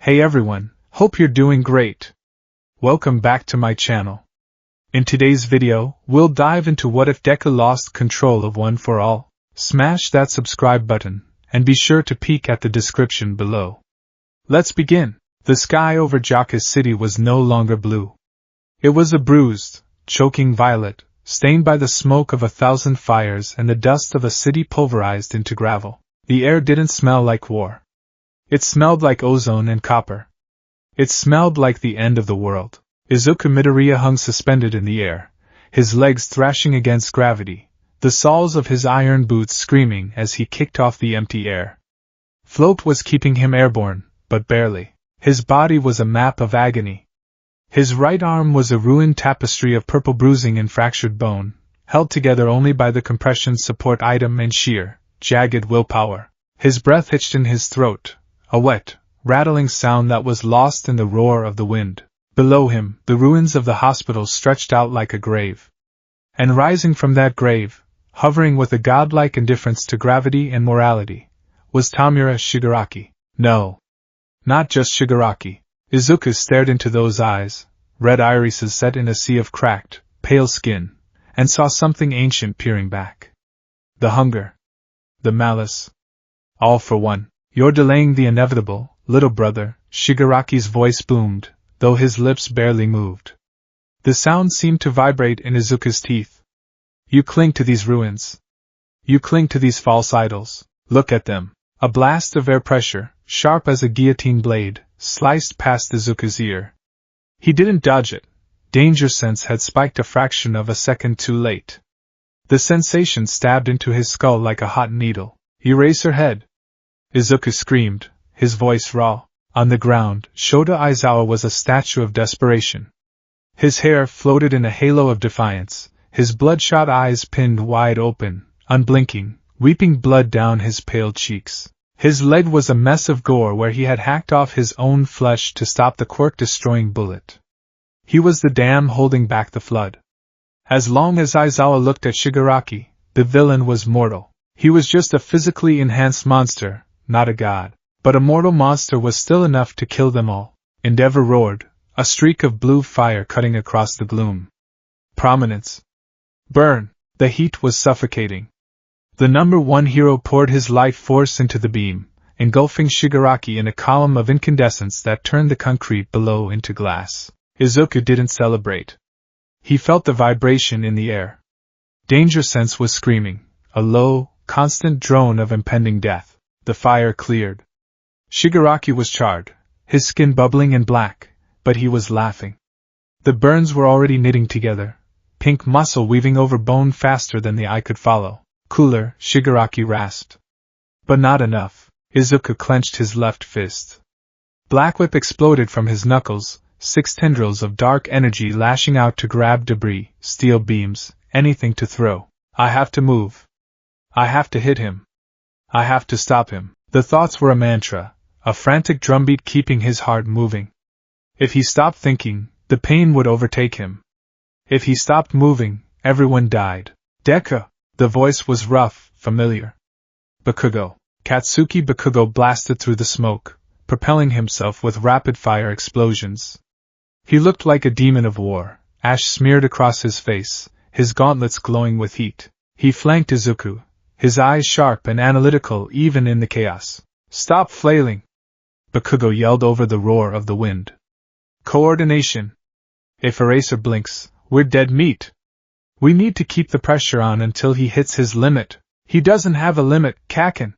Hey everyone, hope you're doing great. Welcome back to my channel. In today's video, we'll dive into what if Deku lost control of One for All. Smash that subscribe button, and be sure to peek at the description below. Let's begin. The sky over Jaka's city was no longer blue. It was a bruised, choking violet, stained by the smoke of 1,000 fires and the dust of a city pulverized into gravel. The air didn't smell like war. It smelled like ozone and copper. It smelled like the end of the world. Izuku Midoriya hung suspended in the air, his legs thrashing against gravity, the soles of his iron boots screaming as he kicked off the empty air. Float was keeping him airborne, but barely. His body was a map of agony. His right arm was a ruined tapestry of purple bruising and fractured bone, held together only by the compression support item and sheer, jagged willpower. His breath hitched in his throat, a wet, rattling sound that was lost in the roar of the wind. Below him, the ruins of the hospital stretched out like a grave. And rising from that grave, hovering with a godlike indifference to gravity and morality, was Tamura Shigaraki. No. Not just Shigaraki. Izuku stared into those eyes, red irises set in a sea of cracked, pale skin, and saw something ancient peering back. The hunger. The malice. All for one. You're delaying the inevitable, little brother, Shigaraki's voice boomed, though his lips barely moved. The sound seemed to vibrate in Izuku's teeth. You cling to these ruins. You cling to these false idols. Look at them. A blast of air pressure, sharp as a guillotine blade, sliced past Izuku's ear. He didn't dodge it. Danger sense had spiked a fraction of a second too late. The sensation stabbed into his skull like a hot needle. Eraserhead! Izuku screamed, his voice raw. On the ground, Shota Aizawa was a statue of desperation. His hair floated in a halo of defiance, his bloodshot eyes pinned wide open, unblinking, weeping blood down his pale cheeks. His leg was a mess of gore where he had hacked off his own flesh to stop the quirk-destroying bullet. He was the dam holding back the flood. As long as Aizawa looked at Shigaraki, the villain was mortal. He was just a physically enhanced monster, not a god. But a mortal monster was still enough to kill them all. Endeavor roared, a streak of blue fire cutting across the gloom. Prominence. Burn. The heat was suffocating. The number one hero poured his life force into the beam, engulfing Shigaraki in a column of incandescence that turned the concrete below into glass. Izuku didn't celebrate. He felt the vibration in the air. Danger sense was screaming, a low, constant drone of impending death. The fire cleared. Shigaraki was charred, his skin bubbling and black, but he was laughing. The burns were already knitting together, pink muscle weaving over bone faster than the eye could follow. Cooler, Shigaraki rasped. But not enough. Izuku clenched his left fist. Black whip exploded from his knuckles, 6 tendrils of dark energy lashing out to grab debris, steel beams, anything to throw. I have to move. I have to hit him. I have to stop him. The thoughts were a mantra, a frantic drumbeat keeping his heart moving. If he stopped thinking, the pain would overtake him. If he stopped moving, everyone died. Deku! The voice was rough, familiar. Bakugo. Katsuki Bakugo blasted through the smoke, propelling himself with rapid-fire explosions. He looked like a demon of war, ash smeared across his face, his gauntlets glowing with heat. He flanked Izuku, his eyes sharp and analytical even in the chaos. Stop flailing! Bakugo yelled over the roar of the wind. Coordination! If Eraser blinks, we're dead meat. We need to keep the pressure on until he hits his limit. He doesn't have a limit, Kakin!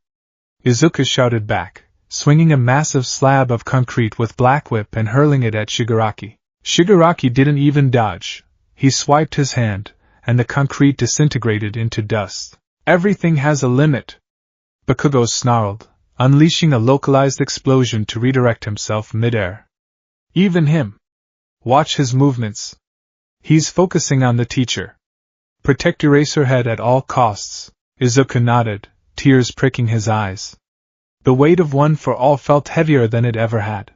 Izuku shouted back, swinging a massive slab of concrete with Black Whip and hurling it at Shigaraki. Shigaraki didn't even dodge. He swiped his hand, and the concrete disintegrated into dust. Everything has a limit. Bakugo snarled, unleashing a localized explosion to redirect himself mid-air. Even him. Watch his movements. He's focusing on the teacher. Protect Eraserhead at all costs. Izuku nodded, tears pricking his eyes. The weight of One for All felt heavier than it ever had.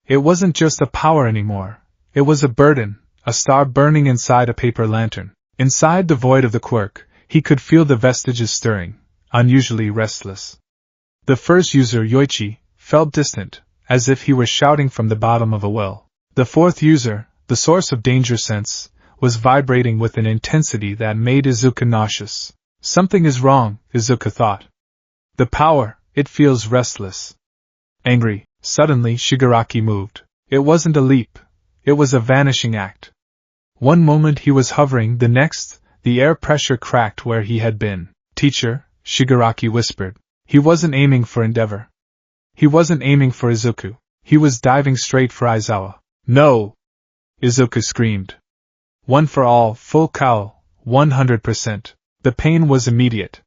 It wasn't just a power anymore. It was a burden, a star burning inside a paper lantern. Inside the void of the quirk, he could feel the vestiges stirring, unusually restless. The first user, Yoichi, felt distant, as if he were shouting from the bottom of a well. The fourth user, the source of danger sense, was vibrating with an intensity that made Izuku nauseous. Something is wrong, Izuku thought. The power, it feels restless. Angry, suddenly Shigaraki moved. It wasn't a leap. It was a vanishing act. One moment he was hovering, the next, the air pressure cracked where he had been. Teacher, Shigaraki whispered. He wasn't aiming for Endeavor. He wasn't aiming for Izuku. He was diving straight for Aizawa. No! Izuku screamed. One for all, full cowl, 100%. The pain was immediate.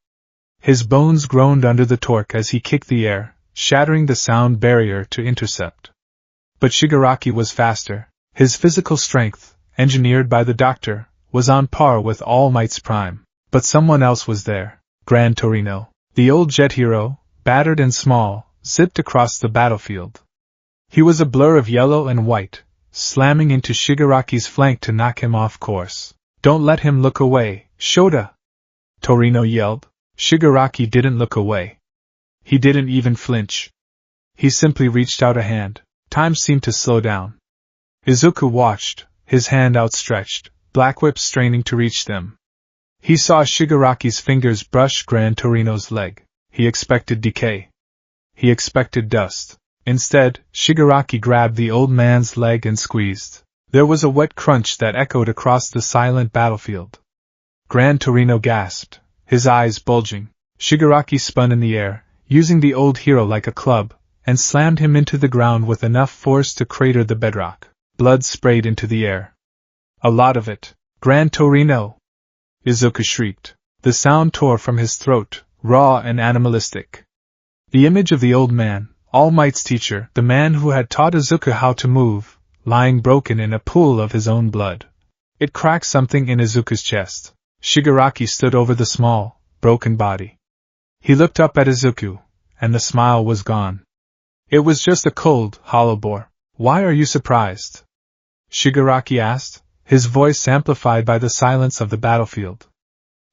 His bones groaned under the torque as he kicked the air, shattering the sound barrier to intercept. But Shigaraki was faster. His physical strength, engineered by the doctor, was on par with All Might's prime. But someone else was there. Gran Torino, the old jet hero, battered and small, zipped across the battlefield. He was a blur of yellow and white, slamming into Shigaraki's flank to knock him off course. Don't let him look away, Shota! Torino yelled. Shigaraki didn't look away. He didn't even flinch. He simply reached out a hand. Time seemed to slow down. Izuku watched, his hand outstretched, Black Whip straining to reach them. He saw Shigaraki's fingers brush Gran Torino's leg. He expected decay. He expected dust. Instead, Shigaraki grabbed the old man's leg and squeezed. There was a wet crunch that echoed across the silent battlefield. Gran Torino gasped, his eyes bulging. Shigaraki spun in the air, using the old hero like a club, and slammed him into the ground with enough force to crater the bedrock. Blood sprayed into the air. A lot of it. Gran Torino! Izuku shrieked. The sound tore from his throat, raw and animalistic. The image of the old man, All Might's teacher, the man who had taught Izuku how to move, lying broken in a pool of his own blood. It cracked something in Izuku's chest. Shigaraki stood over the small, broken body. He looked up at Izuku, and the smile was gone. It was just a cold, hollow bore. Why are you surprised? Shigaraki asked, his voice amplified by the silence of the battlefield.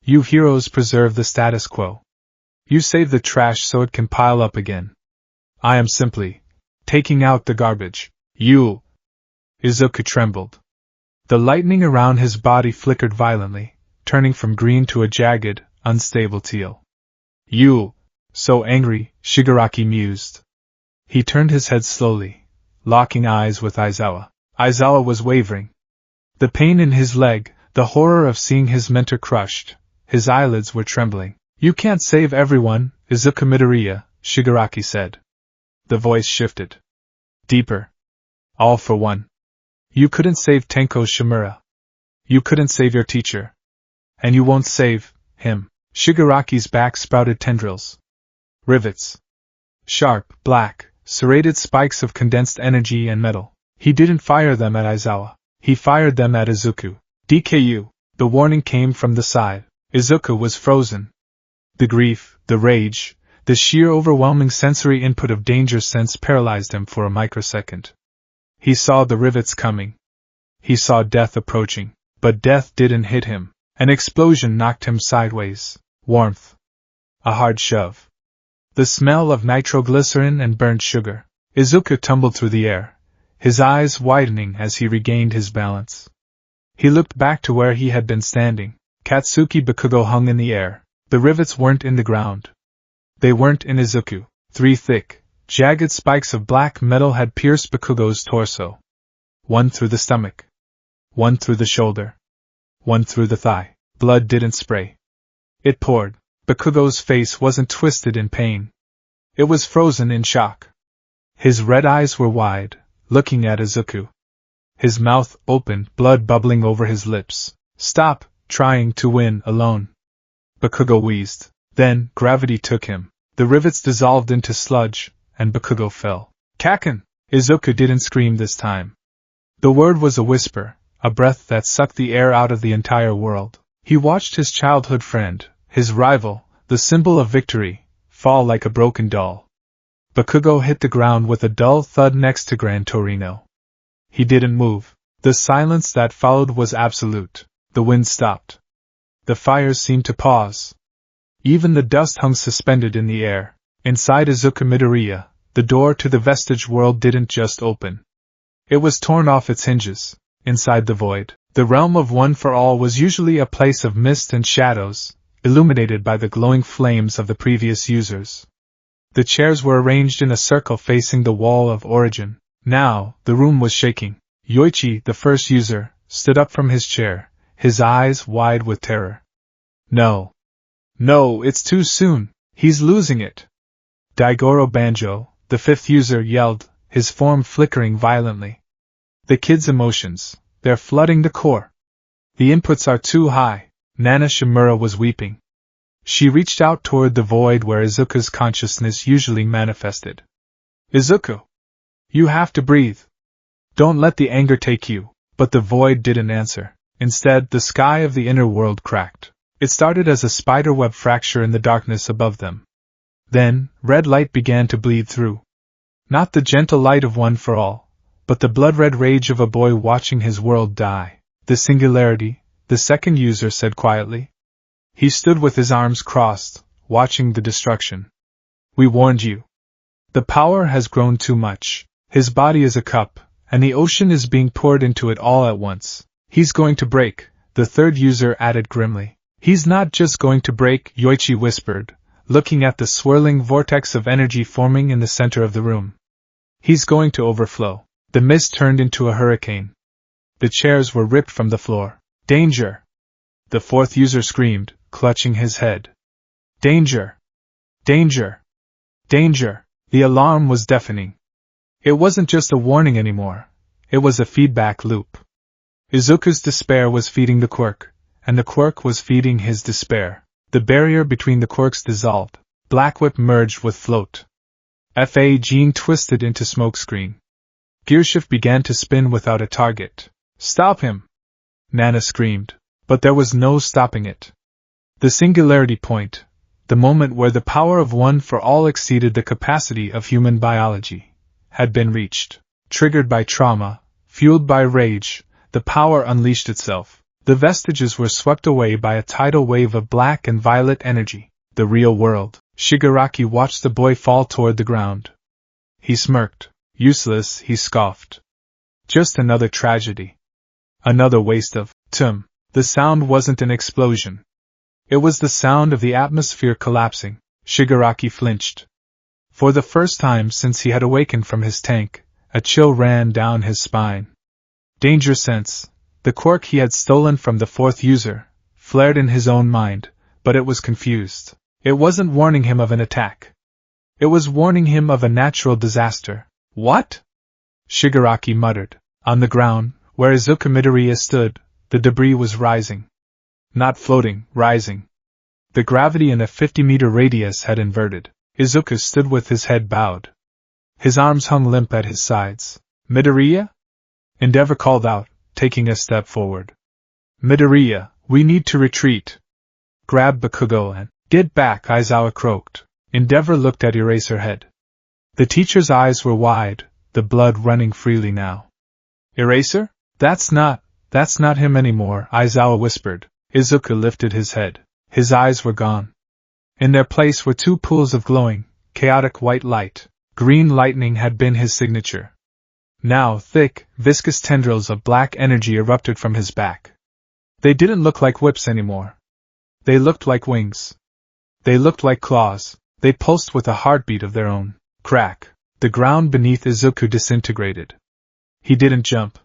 You heroes preserve the status quo. You save the trash so it can pile up again. I am simply taking out the garbage. You! Izuku trembled. The lightning around his body flickered violently, turning from green to a jagged, unstable teal. You! So angry, Shigaraki mused. He turned his head slowly, locking eyes with Aizawa. Aizawa was wavering. The pain in his leg, the horror of seeing his mentor crushed, his eyelids were trembling. You can't save everyone, Izuku Midoriya, Shigaraki said. The voice shifted. Deeper. All for one. You couldn't save Tenko Shimura. You couldn't save your teacher. And you won't save him. Shigaraki's back sprouted tendrils. Rivets. Sharp, black, serrated spikes of condensed energy and metal. He didn't fire them at Aizawa. He fired them at Izuku. DKU. The warning came from the side. Izuku was frozen. The grief, the rage, the sheer overwhelming sensory input of danger sense paralyzed him for a microsecond. He saw the rivets coming. He saw death approaching, but death didn't hit him. An explosion knocked him sideways. Warmth. A hard shove. The smell of nitroglycerin and burnt sugar. Izuku tumbled through the air, his eyes widening as he regained his balance. He looked back to where he had been standing. Katsuki Bakugo hung in the air. The rivets weren't in the ground. They weren't in Izuku. 3 thick, jagged spikes of black metal had pierced Bakugo's torso. One through the stomach. One through the shoulder. One through the thigh. Blood didn't spray. It poured. Bakugo's face wasn't twisted in pain. It was frozen in shock. His red eyes were wide, looking at Izuku. His mouth open, blood bubbling over his lips. Stop trying to win alone. Bakugo wheezed. Then, gravity took him. The rivets dissolved into sludge, and Bakugo fell. Kaken! Izuku didn't scream this time. The word was a whisper, a breath that sucked the air out of the entire world. He watched his childhood friend, his rival, the symbol of victory, fall like a broken doll. Bakugo hit the ground with a dull thud next to Gran Torino. He didn't move. The silence that followed was absolute. The wind stopped. The fires seemed to pause. Even the dust hung suspended in the air. Inside Izuku Midoriya, the door to the vestige world didn't just open. It was torn off its hinges. Inside the void, the realm of One for All was usually a place of mist and shadows, illuminated by the glowing flames of the previous users. The chairs were arranged in a circle facing the wall of origin. Now, the room was shaking. Yoichi, the first user, stood up from his chair, his eyes wide with terror. No. No, it's too soon. He's losing it. Daigoro Banjo, the fifth user, yelled, his form flickering violently. The kid's emotions, they're flooding the core. The inputs are too high. Nana Shimura was weeping. She reached out toward the void where Izuku's consciousness usually manifested. Izuku! You have to breathe. Don't let the anger take you. But the void didn't answer. Instead, the sky of the inner world cracked. It started as a spiderweb fracture in the darkness above them. Then, red light began to bleed through. Not the gentle light of One for All, but the blood-red rage of a boy watching his world die. The singularity, the second user said quietly. He stood with his arms crossed, watching the destruction. We warned you. The power has grown too much. His body is a cup, and the ocean is being poured into it all at once. He's going to break, the third user added grimly. He's not just going to break, Yoichi whispered, looking at the swirling vortex of energy forming in the center of the room. He's going to overflow. The mist turned into a hurricane. The chairs were ripped from the floor. Danger! The fourth user screamed, clutching his head. Danger! Danger! Danger! The alarm was deafening. It wasn't just a warning anymore. It was a feedback loop. Izuku's despair was feeding the quirk, and the quirk was feeding his despair. The barrier between the quirks dissolved. Blackwhip merged with float. F.A. Jean twisted into smokescreen. Gearshift began to spin without a target. Stop him! Nana screamed. But there was no stopping it. The singularity point, the moment where the power of One for All exceeded the capacity of human biology, had been reached. Triggered by trauma, fueled by rage, the power unleashed itself. The vestiges were swept away by a tidal wave of black and violet energy. The real world. Shigaraki watched the boy fall toward the ground. He smirked. Useless, he scoffed. Just another tragedy. Another waste of time. The sound wasn't an explosion. It was the sound of the atmosphere collapsing. Shigaraki flinched. For the first time since he had awakened from his tank, a chill ran down his spine. Danger sense, the quirk he had stolen from the fourth user, flared in his own mind, but it was confused. It wasn't warning him of an attack. It was warning him of a natural disaster. What? Shigaraki muttered. On the ground, where Izuku Midoriya stood, the debris was rising. Not floating, rising. The gravity in a 50-meter radius had inverted. Izuku stood with his head bowed. His arms hung limp at his sides. Midoriya? Endeavor called out, taking a step forward. Midoriya, we need to retreat. Grab Bakugo and get back, Aizawa croaked. Endeavor looked at Eraserhead. The teacher's eyes were wide, the blood running freely now. Eraser? That's not him anymore, Aizawa whispered. Izuku lifted his head. His eyes were gone. In their place were two pools of glowing, chaotic white light. Green lightning had been his signature. Now thick, viscous tendrils of black energy erupted from his back. They didn't look like whips anymore. They looked like wings. They looked like claws. They pulsed with a heartbeat of their own. Crack. The ground beneath Izuku disintegrated. He didn't jump.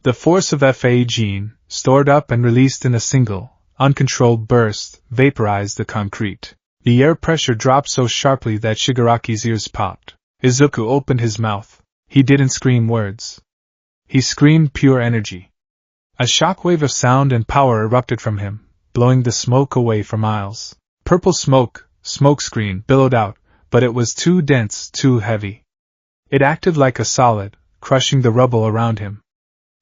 The force of F.A. Jean, stored up and released in a single, uncontrolled burst, vaporized the concrete. The air pressure dropped so sharply that Shigaraki's ears popped. Izuku opened his mouth. He didn't scream words. He screamed pure energy. A shockwave of sound and power erupted from him, blowing the smoke away for miles. Purple smoke, smokescreen, billowed out, but it was too dense, too heavy. It acted like a solid, crushing the rubble around him.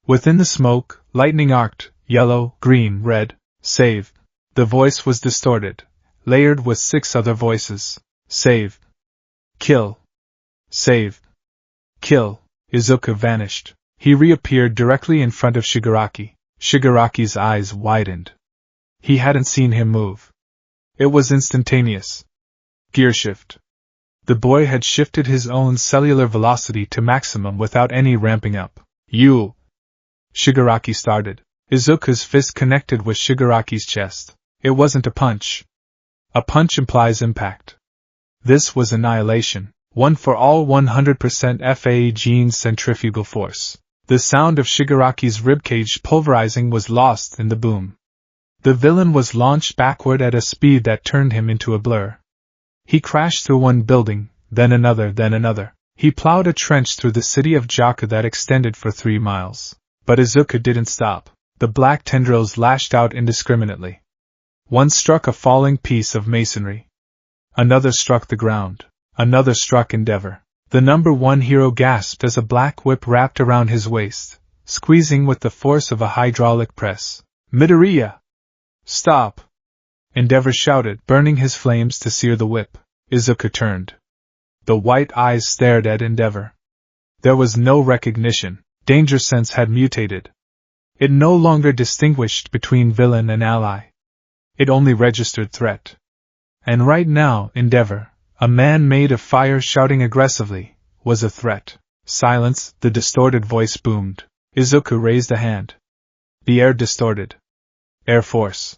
Within the smoke, lightning arced, yellow, green, red. Save. The voice was distorted, layered with 6 other voices. Save. Kill. Save. Kill. Izuku vanished. He reappeared directly in front of Shigaraki. Shigaraki's eyes widened. He hadn't seen him move. It was instantaneous. Gearshift. The boy had shifted his own cellular velocity to maximum without any ramping up. You! Shigaraki started. Izuku's fist connected with Shigaraki's chest. It wasn't a punch. A punch implies impact. This was annihilation. One for all 100% FA gene centrifugal force. The sound of Shigaraki's ribcage pulverizing was lost in the boom. The villain was launched backward at a speed that turned him into a blur. He crashed through one building, then another, then another. He plowed a trench through the city of Jaku that extended for 3 miles. But Izuku didn't stop. The black tendrils lashed out indiscriminately. One struck a falling piece of masonry. Another struck the ground. Another struck Endeavor. The number 1 hero gasped as a black whip wrapped around his waist, squeezing with the force of a hydraulic press. Midoriya! Stop! Endeavor shouted, burning his flames to sear the whip. Izuku turned. The white eyes stared at Endeavor. There was no recognition. Danger sense had mutated. It no longer distinguished between villain and ally. It only registered threat. And right now, Endeavor, a man made of fire shouting aggressively, was a threat. Silence, the distorted voice boomed. Izuku raised a hand. The air distorted. Air force.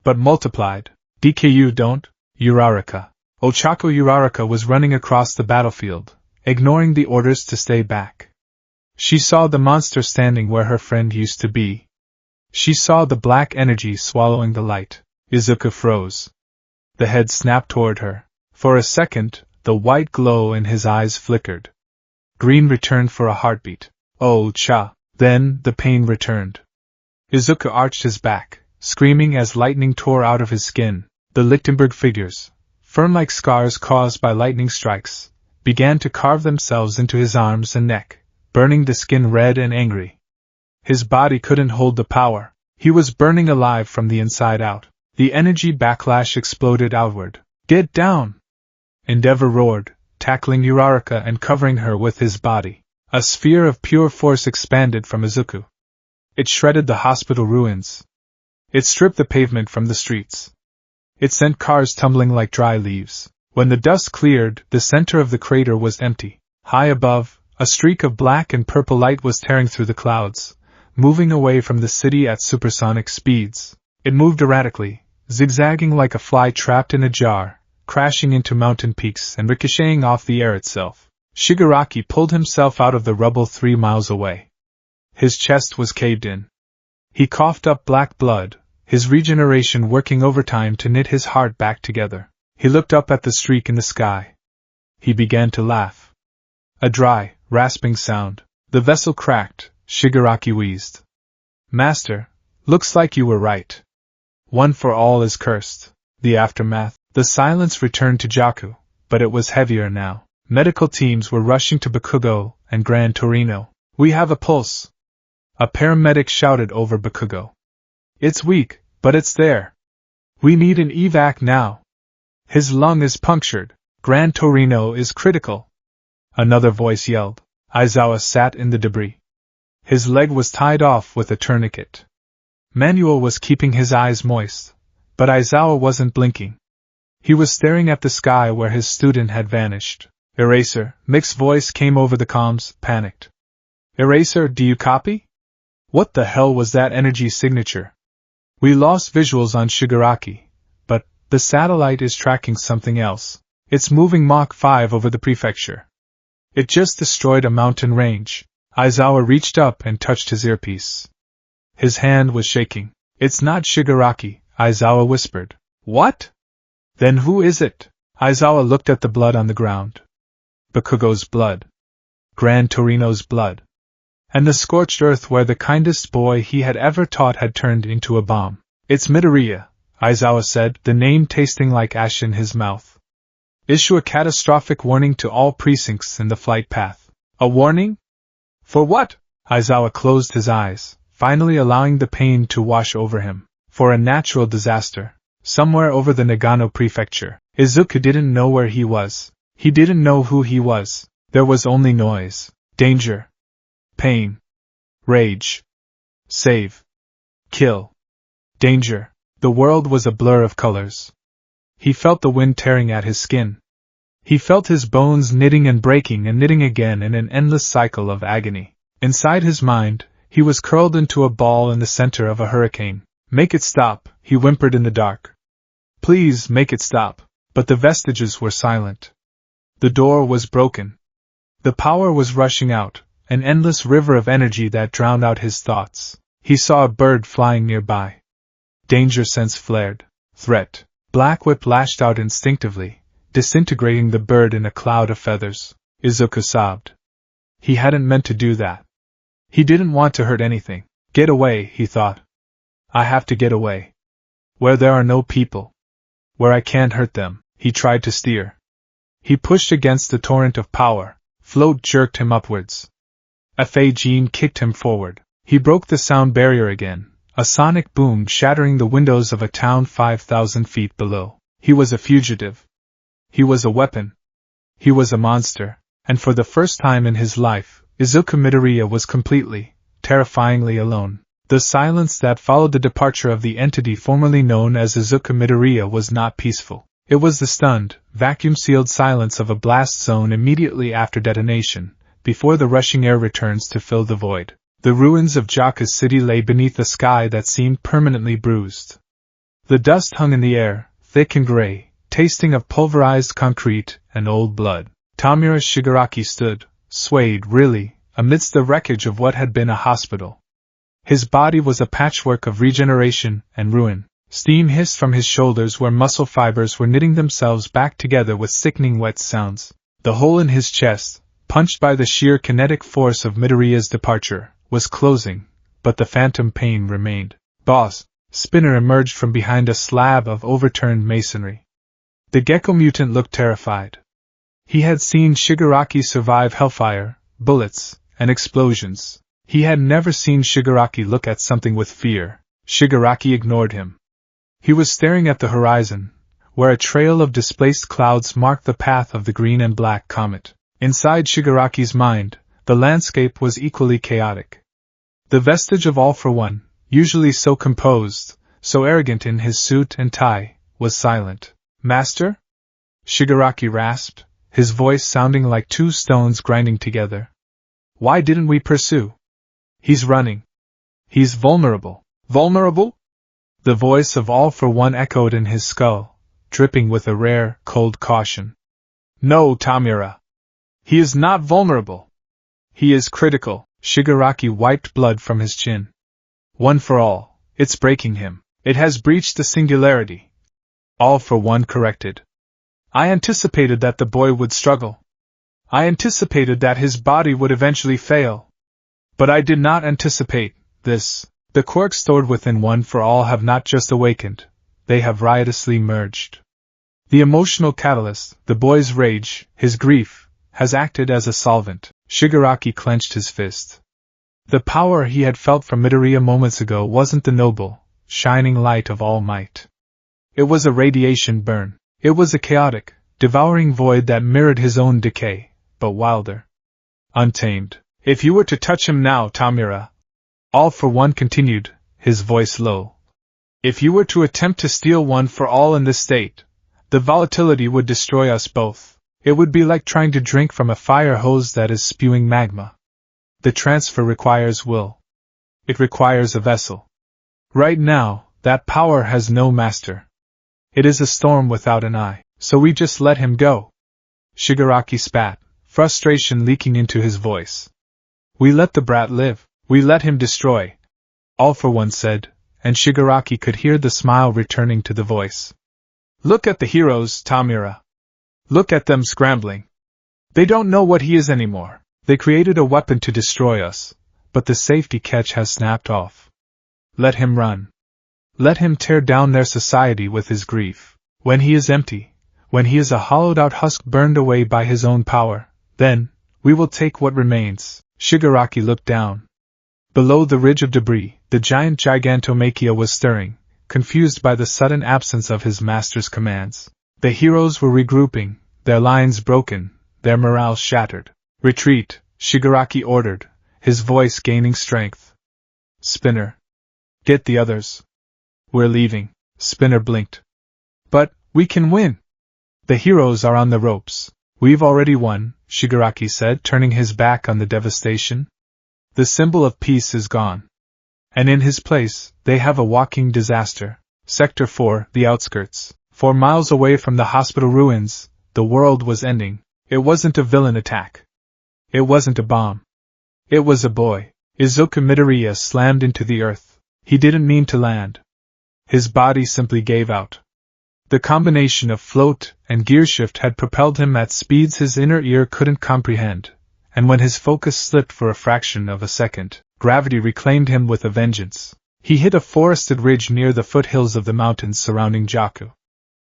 But multiplied. DKU don't, Uraraka. Ochako Uraraka was running across the battlefield, ignoring the orders to stay back. She saw the monster standing where her friend used to be. She saw the black energy swallowing the light. Izuku froze. The head snapped toward her. For a second, the white glow in his eyes flickered. Green returned for a heartbeat. Oh, cha! Then, the pain returned. Izuku arched his back, screaming as lightning tore out of his skin. The Lichtenberg figures, fern-like scars caused by lightning strikes, began to carve themselves into his arms and neck, burning the skin red and angry. His body couldn't hold the power. He was burning alive from the inside out. The energy backlash exploded outward. Get down! Endeavor roared, tackling Uraraka and covering her with his body. A sphere of pure force expanded from Izuku. It shredded the hospital ruins. It stripped the pavement from the streets. It sent cars tumbling like dry leaves. When the dust cleared, the center of the crater was empty. High above, a streak of black and purple light was tearing through the clouds, moving away from the city at supersonic speeds. It moved erratically, zigzagging like a fly trapped in a jar, crashing into mountain peaks and ricocheting off the air itself. Shigaraki pulled himself out of the rubble 3 miles away. His chest was caved in. He coughed up black blood, his regeneration working overtime to knit his heart back together. He looked up at the streak in the sky. He began to laugh. A dry, rasping sound. The vessel cracked. Shigaraki wheezed. Master, looks like you were right. One for all is cursed. The aftermath. The silence returned to Jaku, but it was heavier now. Medical teams were rushing to Bakugo and Gran Torino. We have a pulse. A paramedic shouted over Bakugo. It's weak, but it's there. We need an evac now. His lung is punctured. Gran Torino is critical. Another voice yelled. Aizawa sat in the debris. His leg was tied off with a tourniquet. Manuel was keeping his eyes moist, but Aizawa wasn't blinking. He was staring at the sky where his student had vanished. Eraser, Mick's voice came over the comms, panicked. Eraser, do you copy? What the hell was that energy signature? We lost visuals on Shigaraki, but the satellite is tracking something else. It's moving Mach 5 over the prefecture. It just destroyed a mountain range. Aizawa reached up and touched his earpiece. His hand was shaking. It's not Shigaraki, Aizawa whispered. What? Then who is it? Aizawa looked at the blood on the ground. Bakugo's blood. Gran Torino's blood. And the scorched earth where the kindest boy he had ever taught had turned into a bomb. It's Midoriya, Aizawa said, the name tasting like ash in his mouth. Issue a catastrophic warning to all precincts in the flight path. A warning? For what? Aizawa closed his eyes, finally allowing the pain to wash over him. For a natural disaster. Somewhere over the Nagano prefecture. Izuku didn't know where he was. He didn't know who he was. There was only noise. Danger. Pain. Rage. Save. Kill. Danger. The world was a blur of colors. He felt the wind tearing at his skin. He felt his bones knitting and breaking and knitting again in an endless cycle of agony. Inside his mind, he was curled into a ball in the center of a hurricane. "Make it stop," he whimpered in the dark. "Please make it stop." But the vestiges were silent. The door was broken. The power was rushing out, an endless river of energy that drowned out his thoughts. He saw a bird flying nearby. Danger sense flared. Threat. Black Whip lashed out instinctively, disintegrating the bird in a cloud of feathers. Izuku sobbed. He hadn't meant to do that. He didn't want to hurt anything. Get away, he thought. I have to get away. Where there are no people. Where I can't hurt them. He tried to steer. He pushed against the torrent of power. Float jerked him upwards. Fa Jean kicked him forward. He broke the sound barrier again. A sonic boom shattering the windows of a town 5,000 feet below. He was a fugitive. He was a weapon. He was a monster. And for the first time in his life, Izuku Midoriya was completely, terrifyingly alone. The silence that followed the departure of the entity formerly known as Izuku Midoriya was not peaceful. It was the stunned, vacuum-sealed silence of a blast zone immediately after detonation, before the rushing air returns to fill the void. The ruins of Jaka's city lay beneath a sky that seemed permanently bruised. The dust hung in the air, thick and gray, tasting of pulverized concrete and old blood. Tamura Shigaraki stood, swayed really, amidst the wreckage of what had been a hospital. His body was a patchwork of regeneration and ruin. Steam hissed from his shoulders where muscle fibers were knitting themselves back together with sickening wet sounds. The hole in his chest, punched by the sheer kinetic force of Midoriya's departure, was closing, but the phantom pain remained. Boss! Spinner emerged from behind a slab of overturned masonry. The gecko mutant looked terrified. He had seen Shigaraki survive hellfire, bullets, and explosions. He had never seen Shigaraki look at something with fear. Shigaraki ignored him. He was staring at the horizon, where a trail of displaced clouds marked the path of the green and black comet. Inside Shigaraki's mind, the landscape was equally chaotic. The vestige of All for One, usually so composed, so arrogant in his suit and tie, was silent. Master? Shigaraki rasped, his voice sounding like two stones grinding together. Why didn't we pursue? He's running. He's vulnerable. Vulnerable? The voice of All for One echoed in his skull, dripping with a rare, cold caution. No, Tamura. He is not vulnerable. He is critical. Shigaraki wiped blood from his chin. One for all, it's breaking him. It has breached the singularity. All for One corrected. I anticipated that the boy would struggle. I anticipated that his body would eventually fail. But I did not anticipate this. The quirks stored within One for All have not just awakened, they have riotously merged. The emotional catalyst, the boy's rage, his grief, has acted as a solvent. Shigaraki clenched his fist. The power he had felt from Midoriya moments ago wasn't the noble, shining light of all might. It was a radiation burn. It was a chaotic, devouring void that mirrored his own decay, but wilder. Untamed. If you were to touch him now, Tamura, All for One continued, his voice low. If you were to attempt to steal One for All in this state, the volatility would destroy us both. It would be like trying to drink from a fire hose that is spewing magma. The transfer requires will. It requires a vessel. Right now, that power has no master. It is a storm without an eye, so we just let him go. Shigaraki spat, frustration leaking into his voice. We let the brat live. We let him destroy. All for One said, and Shigaraki could hear the smile returning to the voice. Look at the heroes, Tamura. Look at them scrambling. They don't know what he is anymore. They created a weapon to destroy us, but the safety catch has snapped off. Let him run. Let him tear down their society with his grief. When he is empty, when he is a hollowed-out husk burned away by his own power, then, we will take what remains. Shigaraki looked down. Below the ridge of debris, the giant Gigantomachia was stirring, confused by the sudden absence of his master's commands. The heroes were regrouping, their lines broken, their morale shattered. Retreat, Shigaraki ordered, his voice gaining strength. Spinner. Get the others. We're leaving. Spinner blinked. But, we can win. The heroes are on the ropes. We've already won, Shigaraki said, turning his back on the devastation. The symbol of peace is gone. And in his place, they have a walking disaster. Sector 4, the outskirts. 4 miles away from the hospital ruins, the world was ending. It wasn't a villain attack. It wasn't a bomb. It was a boy. Izuku Midoriya slammed into the earth. He didn't mean to land. His body simply gave out. The combination of float and gearshift had propelled him at speeds his inner ear couldn't comprehend, and when his focus slipped for a fraction of a second, gravity reclaimed him with a vengeance. He hit a forested ridge near the foothills of the mountains surrounding Jakku.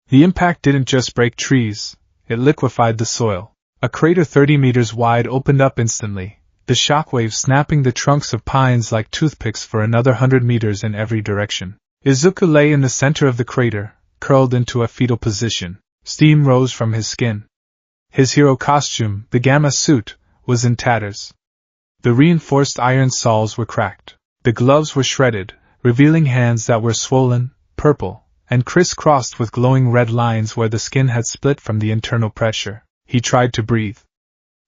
The impact didn't just break trees, it liquefied the soil. A crater 30 meters wide opened up instantly, the shockwave snapping the trunks of pines like toothpicks for another 100 meters in every direction. Izuku lay in the center of the crater, curled into a fetal position. Steam rose from his skin. His hero costume, the gamma suit, was in tatters. The reinforced iron soles were cracked. The gloves were shredded, revealing hands that were swollen, purple, and crisscrossed with glowing red lines where the skin had split from the internal pressure. He tried to breathe.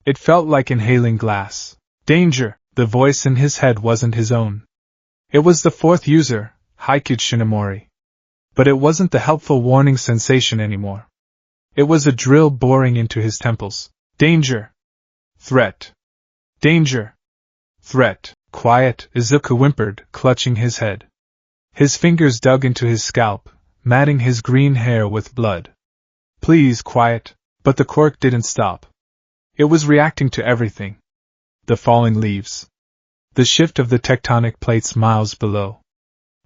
It felt like inhaling glass. Danger! The voice in his head wasn't his own. It was the fourth user, Haikyuu Shinomori. But it wasn't the helpful warning sensation anymore. It was a drill boring into his temples. Danger! Threat! Danger! Threat! Quiet, Izuku whimpered, clutching his head. His fingers dug into his scalp, matting his green hair with blood. Please, quiet. But the quirk didn't stop. It was reacting to everything. The falling leaves. The shift of the tectonic plates miles below.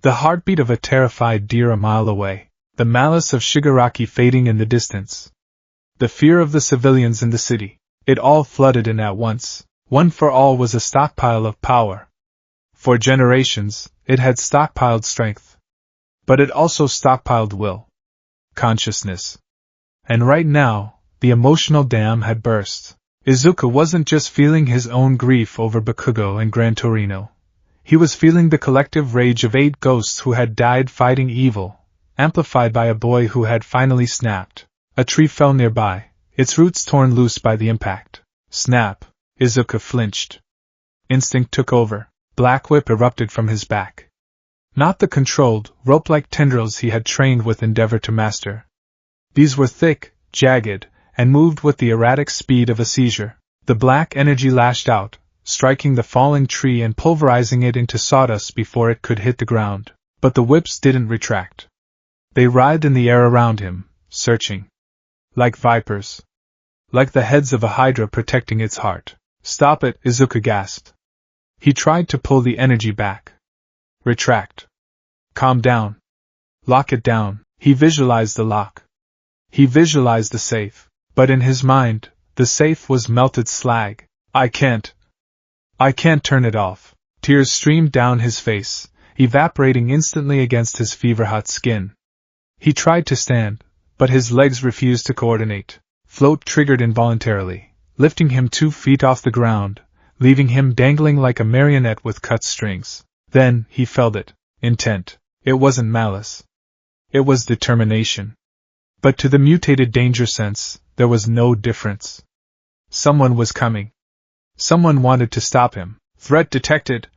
The heartbeat of a terrified deer a mile away. The malice of Shigaraki fading in the distance. The fear of the civilians in the city. It all flooded in at once. One for All was a stockpile of power. For generations, it had stockpiled strength. But it also stockpiled will. Consciousness. And right now, the emotional dam had burst. Izuku wasn't just feeling his own grief over Bakugo and Gran Torino. He was feeling the collective rage of 8 ghosts who had died fighting evil, amplified by a boy who had finally snapped. A tree fell nearby, its roots torn loose by the impact. Snap! Izuku flinched. Instinct took over. Black whip erupted from his back. Not the controlled, rope-like tendrils he had trained with endeavor to master. These were thick, jagged, and moved with the erratic speed of a seizure. The black energy lashed out, striking the falling tree and pulverizing it into sawdust before it could hit the ground. But the whips didn't retract. They writhed in the air around him, searching. Like vipers. Like the heads of a hydra protecting its heart. Stop it, Izuku gasped. He tried to pull the energy back. Retract. Calm down. Lock it down. He visualized the lock. He visualized the safe. But in his mind, the safe was melted slag. I can't turn it off. Tears streamed down his face, evaporating instantly against his fever-hot skin. He tried to stand, but his legs refused to coordinate. Float triggered involuntarily, lifting him 2 feet off the ground, leaving him dangling like a marionette with cut strings. Then, he felt it. Intent. It wasn't malice. It was determination. But to the mutated danger sense, there was no difference. Someone was coming. Someone wanted to stop him. Threat detected!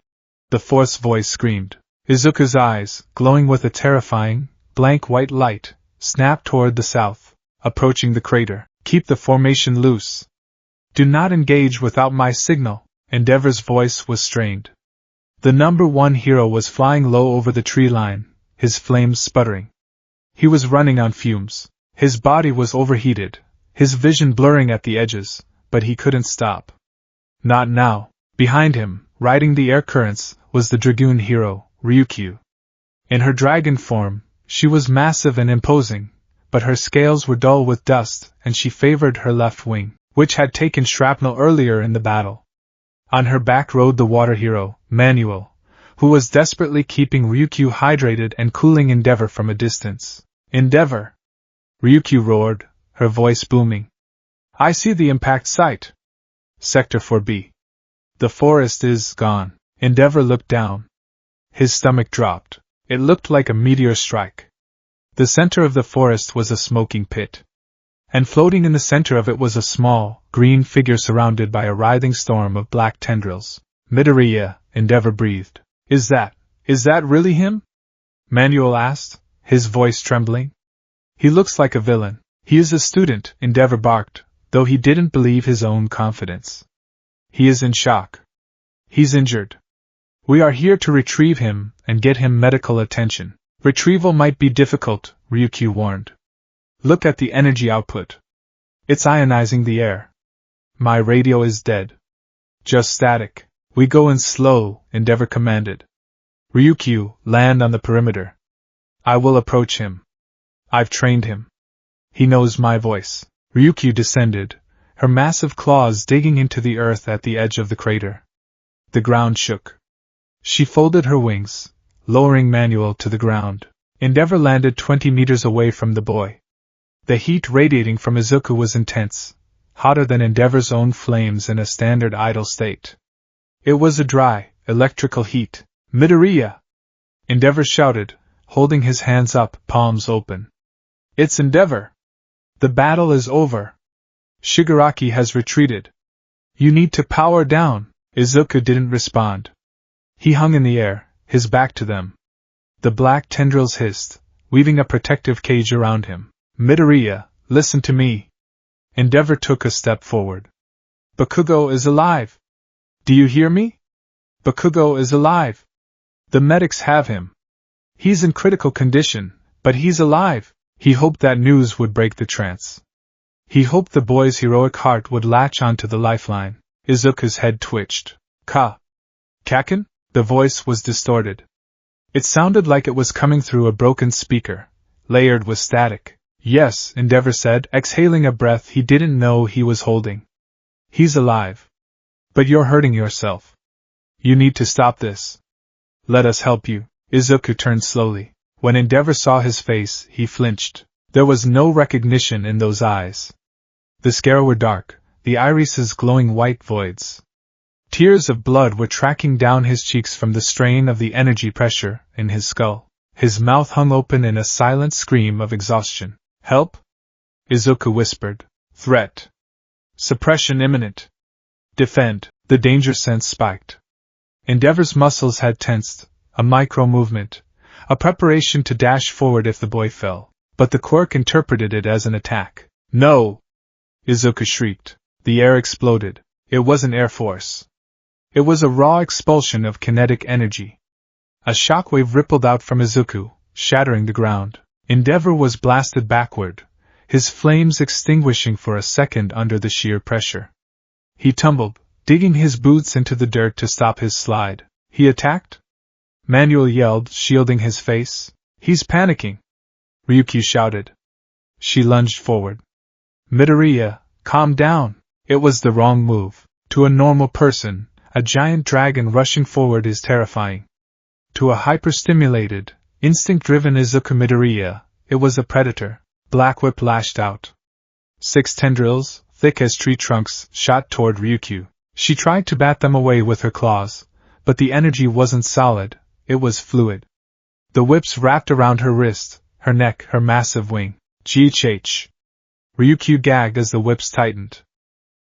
The fourth's voice screamed. Izuku's eyes, glowing with a terrifying, blank white light, snapped toward the south, approaching the crater. Keep the formation loose. Do not engage without my signal. Endeavor's voice was strained. The number 1 hero was flying low over the tree line, his flames sputtering. He was running on fumes. His body was overheated, his vision blurring at the edges, but he couldn't stop. Not now. Behind him, riding the air currents, was the dragoon hero, Ryukyu. In her dragon form, she was massive and imposing, but her scales were dull with dust, and she favored her left wing, which had taken shrapnel earlier in the battle. On her back rode the water hero, Manuel, who was desperately keeping Ryukyu hydrated and cooling Endeavor from a distance. Endeavor! Ryukyu roared, her voice booming. I see the impact site. Sector 4B. The forest is gone. Endeavor looked down. His stomach dropped. It looked like a meteor strike. The center of the forest was a smoking pit. and floating in the center of it was a small, green figure surrounded by a writhing storm of black tendrils. Midoriya, Endeavor breathed. Is that really him? Manuel asked, his voice trembling. He looks like a villain. He is a student, Endeavor barked, though he didn't believe his own confidence. He is in shock. He's injured. We are here to retrieve him and get him medical attention. Retrieval might be difficult, Ryukyu warned. Look at the energy output. It's ionizing the air. My radio is dead. Just static. We go in slow, Endeavor commanded. Ryukyu, land on the perimeter. I will approach him. I've trained him. He knows my voice. Ryukyu descended, her massive claws digging into the earth at the edge of the crater. The ground shook. She folded her wings, lowering Manuel to the ground. Endeavor landed 20 meters away from the boy. The heat radiating from Izuku was intense, hotter than Endeavor's own flames in a standard idle state. It was a dry, electrical heat. Midoriya! Endeavor shouted, holding his hands up, palms open. It's Endeavor! The battle is over. Shigaraki has retreated. You need to power down. Izuku didn't respond. He hung in the air, his back to them. The black tendrils hissed, weaving a protective cage around him. Midoriya, listen to me. Endeavor took a step forward. Bakugo is alive. Do you hear me? Bakugo is alive. The medics have him. He's in critical condition, but he's alive. He hoped that news would break the trance. He hoped the boy's heroic heart would latch onto the lifeline. Izuku's head twitched. Kaken? The voice was distorted. It sounded like it was coming through a broken speaker, layered with static. Yes, Endeavor said, exhaling a breath he didn't know he was holding. He's alive. But you're hurting yourself. You need to stop this. Let us help you. Izuku turned slowly. When Endeavor saw his face, he flinched. There was no recognition in those eyes. The scare were dark, the irises glowing white voids. Tears of blood were tracking down his cheeks from the strain of the energy pressure in his skull. His mouth hung open in a silent scream of exhaustion. Help? Izuku whispered. Threat. Suppression imminent. Defend. The danger sense spiked. Endeavor's muscles had tensed, a micro-movement, a preparation to dash forward if the boy fell. But the quirk interpreted it as an attack. No! Izuku shrieked. The air exploded. It wasn't air force. It was a raw expulsion of kinetic energy. A shockwave rippled out from Izuku, shattering the ground. Endeavor was blasted backward, his flames extinguishing for a second under the sheer pressure. He tumbled, digging his boots into the dirt to stop his slide. He attacked? Manuel yelled, shielding his face. He's panicking. Ryukyu shouted. She lunged forward. Midoriya, calm down. It was the wrong move. To a normal person, a giant dragon rushing forward is terrifying. To a hyperstimulated, instinct-driven Izuku Midoriya, it was a predator. Black Whip lashed out. 6 tendrils, thick as tree trunks, shot toward Ryukyu. She tried to bat them away with her claws, but the energy wasn't solid, it was fluid. The whips wrapped around her wrist, her neck, her massive wing. GHH. Ryukyu gagged as the whips tightened.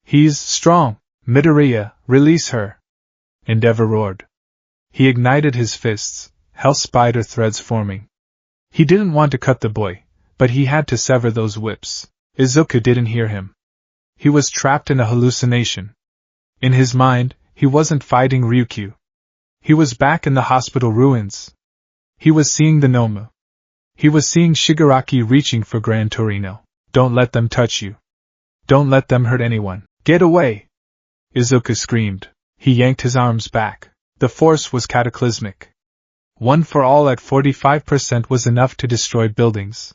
He's strong. Midoriya, release her. Endeavor roared. He ignited his fists, hell spider threads forming. He didn't want to cut the boy, but he had to sever those whips. Izuku didn't hear him. He was trapped in a hallucination. In his mind, he wasn't fighting Ryukyu. He was back in the hospital ruins. He was seeing the Nomu. He was seeing Shigaraki reaching for Gran Torino. Don't let them touch you. Don't let them hurt anyone. Get away! Izuku screamed. He yanked his arms back. The force was cataclysmic. One for all at 45% was enough to destroy buildings.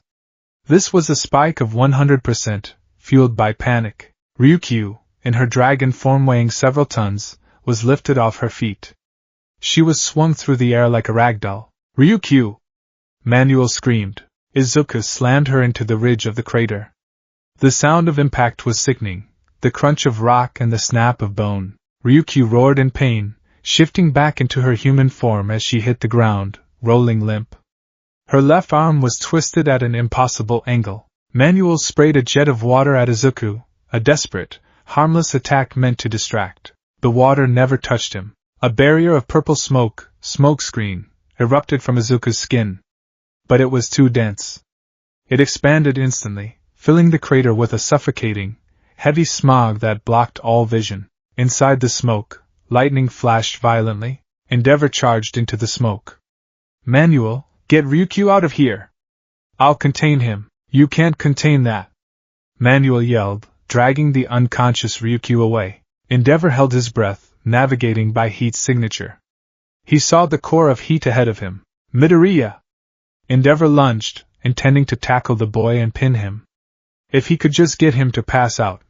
This was a spike of 100%, fueled by panic. Ryukyu, in her dragon form weighing several tons, was lifted off her feet. She was swung through the air like a ragdoll. Ryukyu! Manuel screamed. Izuku slammed her into the ridge of the crater. The sound of impact was sickening, the crunch of rock and the snap of bone. Ryukyu roared in pain, shifting back into her human form as she hit the ground, rolling limp. Her left arm was twisted at an impossible angle. Manuel sprayed a jet of water at Izuku, a desperate, harmless attack meant to distract. The water never touched him. A barrier of purple smoke, smokescreen, erupted from Izuku's skin. But it was too dense. It expanded instantly, filling the crater with a suffocating, heavy smog that blocked all vision. Inside the smoke, lightning flashed violently. Endeavor charged into the smoke. Manuel, get Ryukyu out of here! I'll contain him. You can't contain that! Manuel yelled, dragging the unconscious Ryukyu away. Endeavor held his breath, navigating by heat's signature. He saw the core of heat ahead of him. Midoriya! Endeavor lunged, intending to tackle the boy and pin him. If he could just get him to pass out.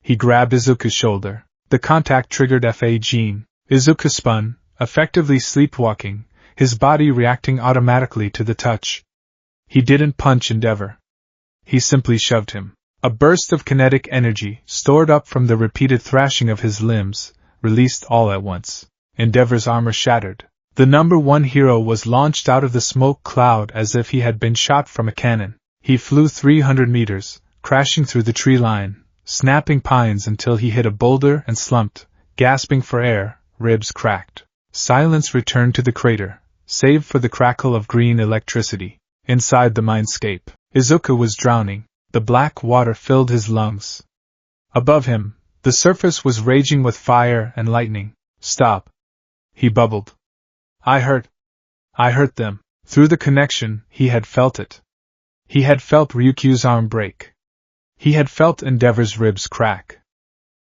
He grabbed Izuku's shoulder. The contact triggered FA gene. Izuku spun, effectively sleepwalking, his body reacting automatically to the touch. He didn't punch Endeavor. He simply shoved him. A burst of kinetic energy, stored up from the repeated thrashing of his limbs, released all at once. Endeavor's armor shattered. The number one hero was launched out of the smoke cloud as if he had been shot from a cannon. He flew 300 meters, crashing through the tree line, snapping pines until he hit a boulder and slumped, gasping for air, ribs cracked. Silence returned to the crater, save for the crackle of green electricity. Inside the mindscape, Izuku was drowning. The black water filled his lungs. Above him, the surface was raging with fire and lightning. Stop! He bubbled. I hurt them. Through the connection, he had felt it. He had felt Ryukyu's arm break. He had felt Endeavor's ribs crack.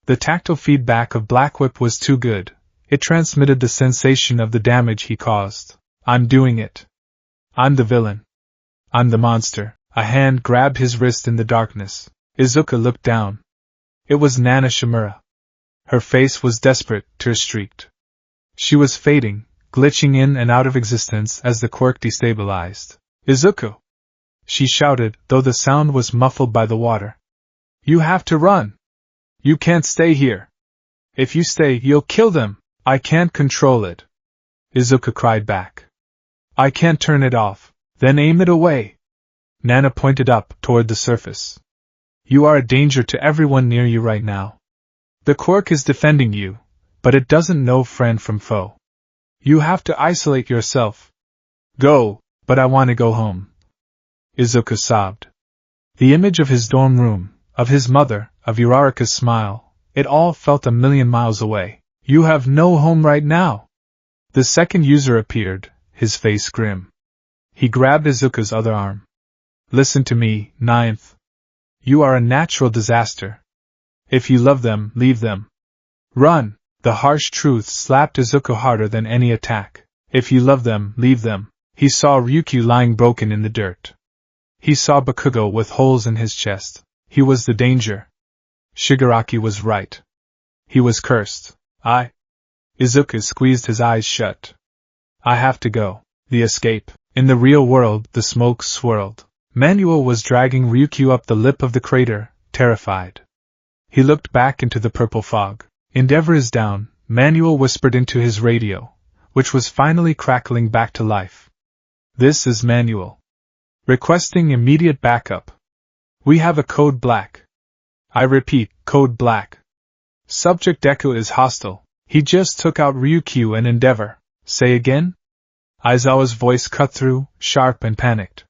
The tactile feedback of Black Whip was too good. It transmitted the sensation of the damage he caused. I'm doing it. I'm the villain. I'm the monster. A hand grabbed his wrist in the darkness. Izuku looked down. It was Nana Shimura. Her face was desperate, tear-streaked. She was fading, glitching in and out of existence as the quirk destabilized. Izuku! She shouted, though the sound was muffled by the water. You have to run! You can't stay here! If you stay, you'll kill them! I can't control it! Izuku cried back. I can't turn it off. Then aim it away! Nana pointed up, toward the surface. You are a danger to everyone near you right now. The quirk is defending you, but it doesn't know friend from foe. You have to isolate yourself. Go, but I want to go home. Izuku sobbed. The image of his dorm room, of his mother, of Uraraka's smile, it all felt a million miles away. You have no home right now. The second user appeared, his face grim. He grabbed Izuku's other arm. Listen to me, Ninth. You are a natural disaster. If you love them, leave them. Run! The harsh truth slapped Izuku harder than any attack. If you love them, leave them. He saw Ryukyu lying broken in the dirt. He saw Bakugo with holes in his chest. He was the danger. Shigaraki was right. He was cursed. Izuku squeezed his eyes shut. I have to go. The escape. In the real world, the smoke swirled. Manuel was dragging Ryukyu up the lip of the crater, terrified. He looked back into the purple fog. Endeavor is down, Manuel whispered into his radio, which was finally crackling back to life. This is Manuel. Requesting immediate backup. We have a code black. I repeat, code black. Subject Deku is hostile. He just took out Ryukyu and Endeavor. Say again? Aizawa's voice cut through, sharp and panicked.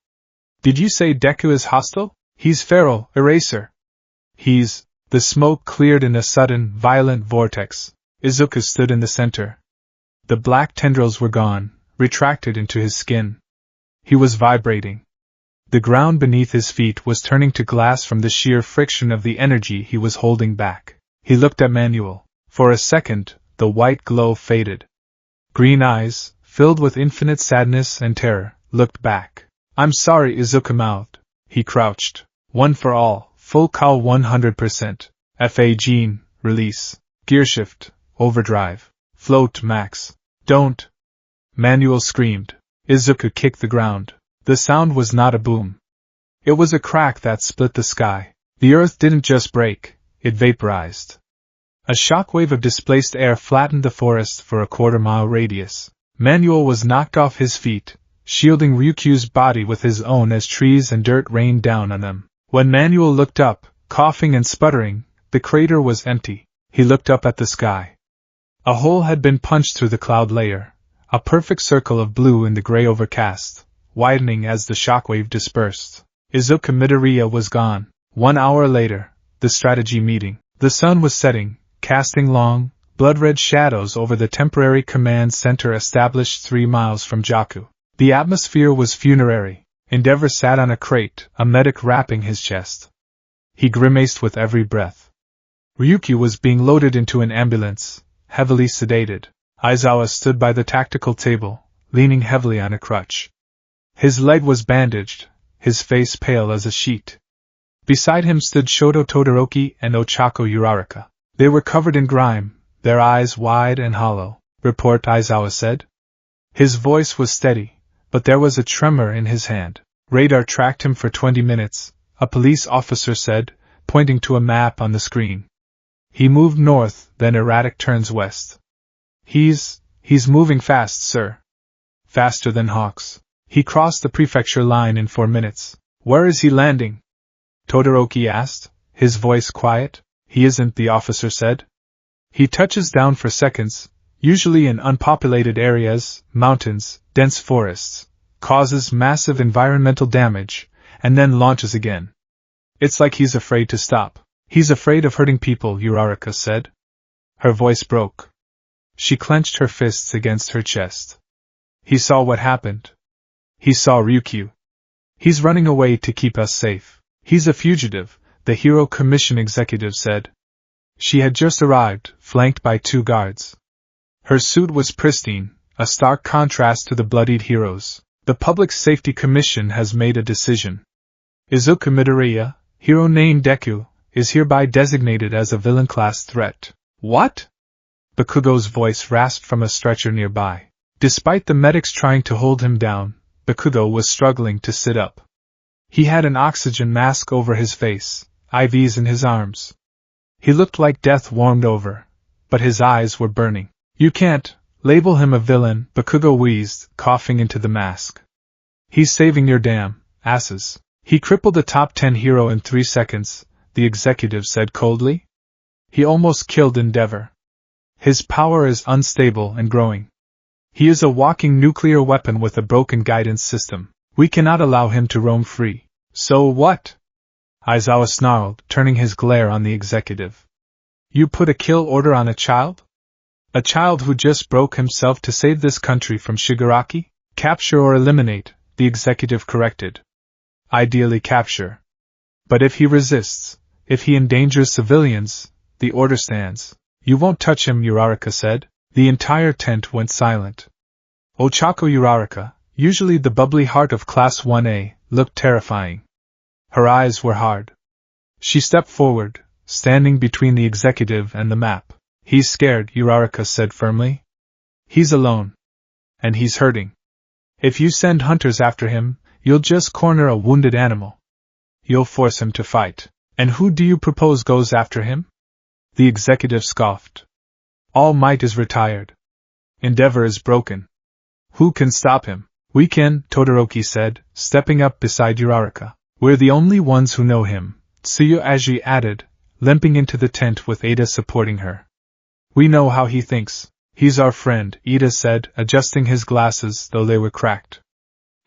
Did you say Deku is hostile? He's feral, Eraser. The smoke cleared in a sudden, violent vortex. Izuku stood in the center. The black tendrils were gone, retracted into his skin. He was vibrating. The ground beneath his feet was turning to glass from the sheer friction of the energy he was holding back. He looked at Manuel. For a second, the white glow faded. Green eyes, filled with infinite sadness and terror, looked back. I'm sorry, Izuku mouthed. He crouched. One for all, full call 100%. FA gene, release. Gearshift, overdrive. Float max. Don't! Manuel screamed. Izuku kicked the ground. The sound was not a boom. It was a crack that split the sky. The earth didn't just break, it vaporized. A shockwave of displaced air flattened the forest for a quarter-mile radius. Manuel was knocked off his feet, shielding Ryukyu's body with his own as trees and dirt rained down on them. When Manuel looked up, coughing and sputtering, the crater was empty. He looked up at the sky. A hole had been punched through the cloud layer, a perfect circle of blue in the gray overcast, widening as the shockwave dispersed. Izuku Midoriya was gone. 1 hour later, the strategy meeting. The sun was setting, casting long, blood-red shadows over the temporary command center established 3 miles from Jakku. The atmosphere was funerary. Endeavor sat on a crate, a medic wrapping his chest. He grimaced with every breath. Ryukyu was being loaded into an ambulance, heavily sedated. Aizawa stood by the tactical table, leaning heavily on a crutch. His leg was bandaged, his face pale as a sheet. Beside him stood Shoto Todoroki and Ochako Uraraka. They were covered in grime, their eyes wide and hollow. "Report," Aizawa said. His voice was steady, but there was a tremor in his hand. "Radar tracked him for 20 minutes, a police officer said, pointing to a map on the screen. He moved north, then erratic turns west. He's moving fast, sir. Faster than hawks. He crossed the prefecture line in 4 minutes. Where is he landing?" Todoroki asked, his voice quiet. "He isn't," the officer said. "He touches down for seconds, usually in unpopulated areas, mountains, dense forests, causes massive environmental damage, and then launches again. It's like he's afraid to stop. He's afraid of hurting people," Uraraka said. Her voice broke. She clenched her fists against her chest. "He saw what happened. He saw Ryukyu. He's running away to keep us safe. He's a fugitive," the Hero Commission executive said. She had just arrived, flanked by 2 guards. Her suit was pristine, a stark contrast to the bloodied heroes. "The Public Safety Commission has made a decision. Izuku Midoriya, hero named Deku, is hereby designated as a villain-class threat." "What?" Bakugo's voice rasped from a stretcher nearby. Despite the medics trying to hold him down, Bakugo was struggling to sit up. He had an oxygen mask over his face, IVs in his arms. He looked like death warmed over, but his eyes were burning. "You can't label him a villain," Bakugo wheezed, coughing into the mask. "He's saving your damn asses. He crippled the top 10 hero in 3 seconds, the executive said coldly. "He almost killed Endeavor. His power is unstable and growing. He is a walking nuclear weapon with a broken guidance system. We cannot allow him to roam free." "So what?" Aizawa snarled, turning his glare on the executive. "You put a kill order on a child? A child who just broke himself to save this country from Shigaraki?" "Capture or eliminate," the executive corrected. "Ideally capture. But if he resists, if he endangers civilians, the order stands." "You won't touch him," Uraraka said. The entire tent went silent. Ochako Uraraka, usually the bubbly heart of Class 1A, looked terrifying. Her eyes were hard. She stepped forward, standing between the executive and the map. "He's scared," Uraraka said firmly. "He's alone. And he's hurting. If you send hunters after him, you'll just corner a wounded animal. You'll force him to fight. And who do you propose goes after him?" The executive scoffed. "All Might is retired. Endeavor is broken. Who can stop him?" "We can," Todoroki said, stepping up beside Uraraka. "We're the only ones who know him," Tsuyoaji added, limping into the tent with Ada supporting her. "We know how he thinks. He's our friend," Ida said, adjusting his glasses though they were cracked.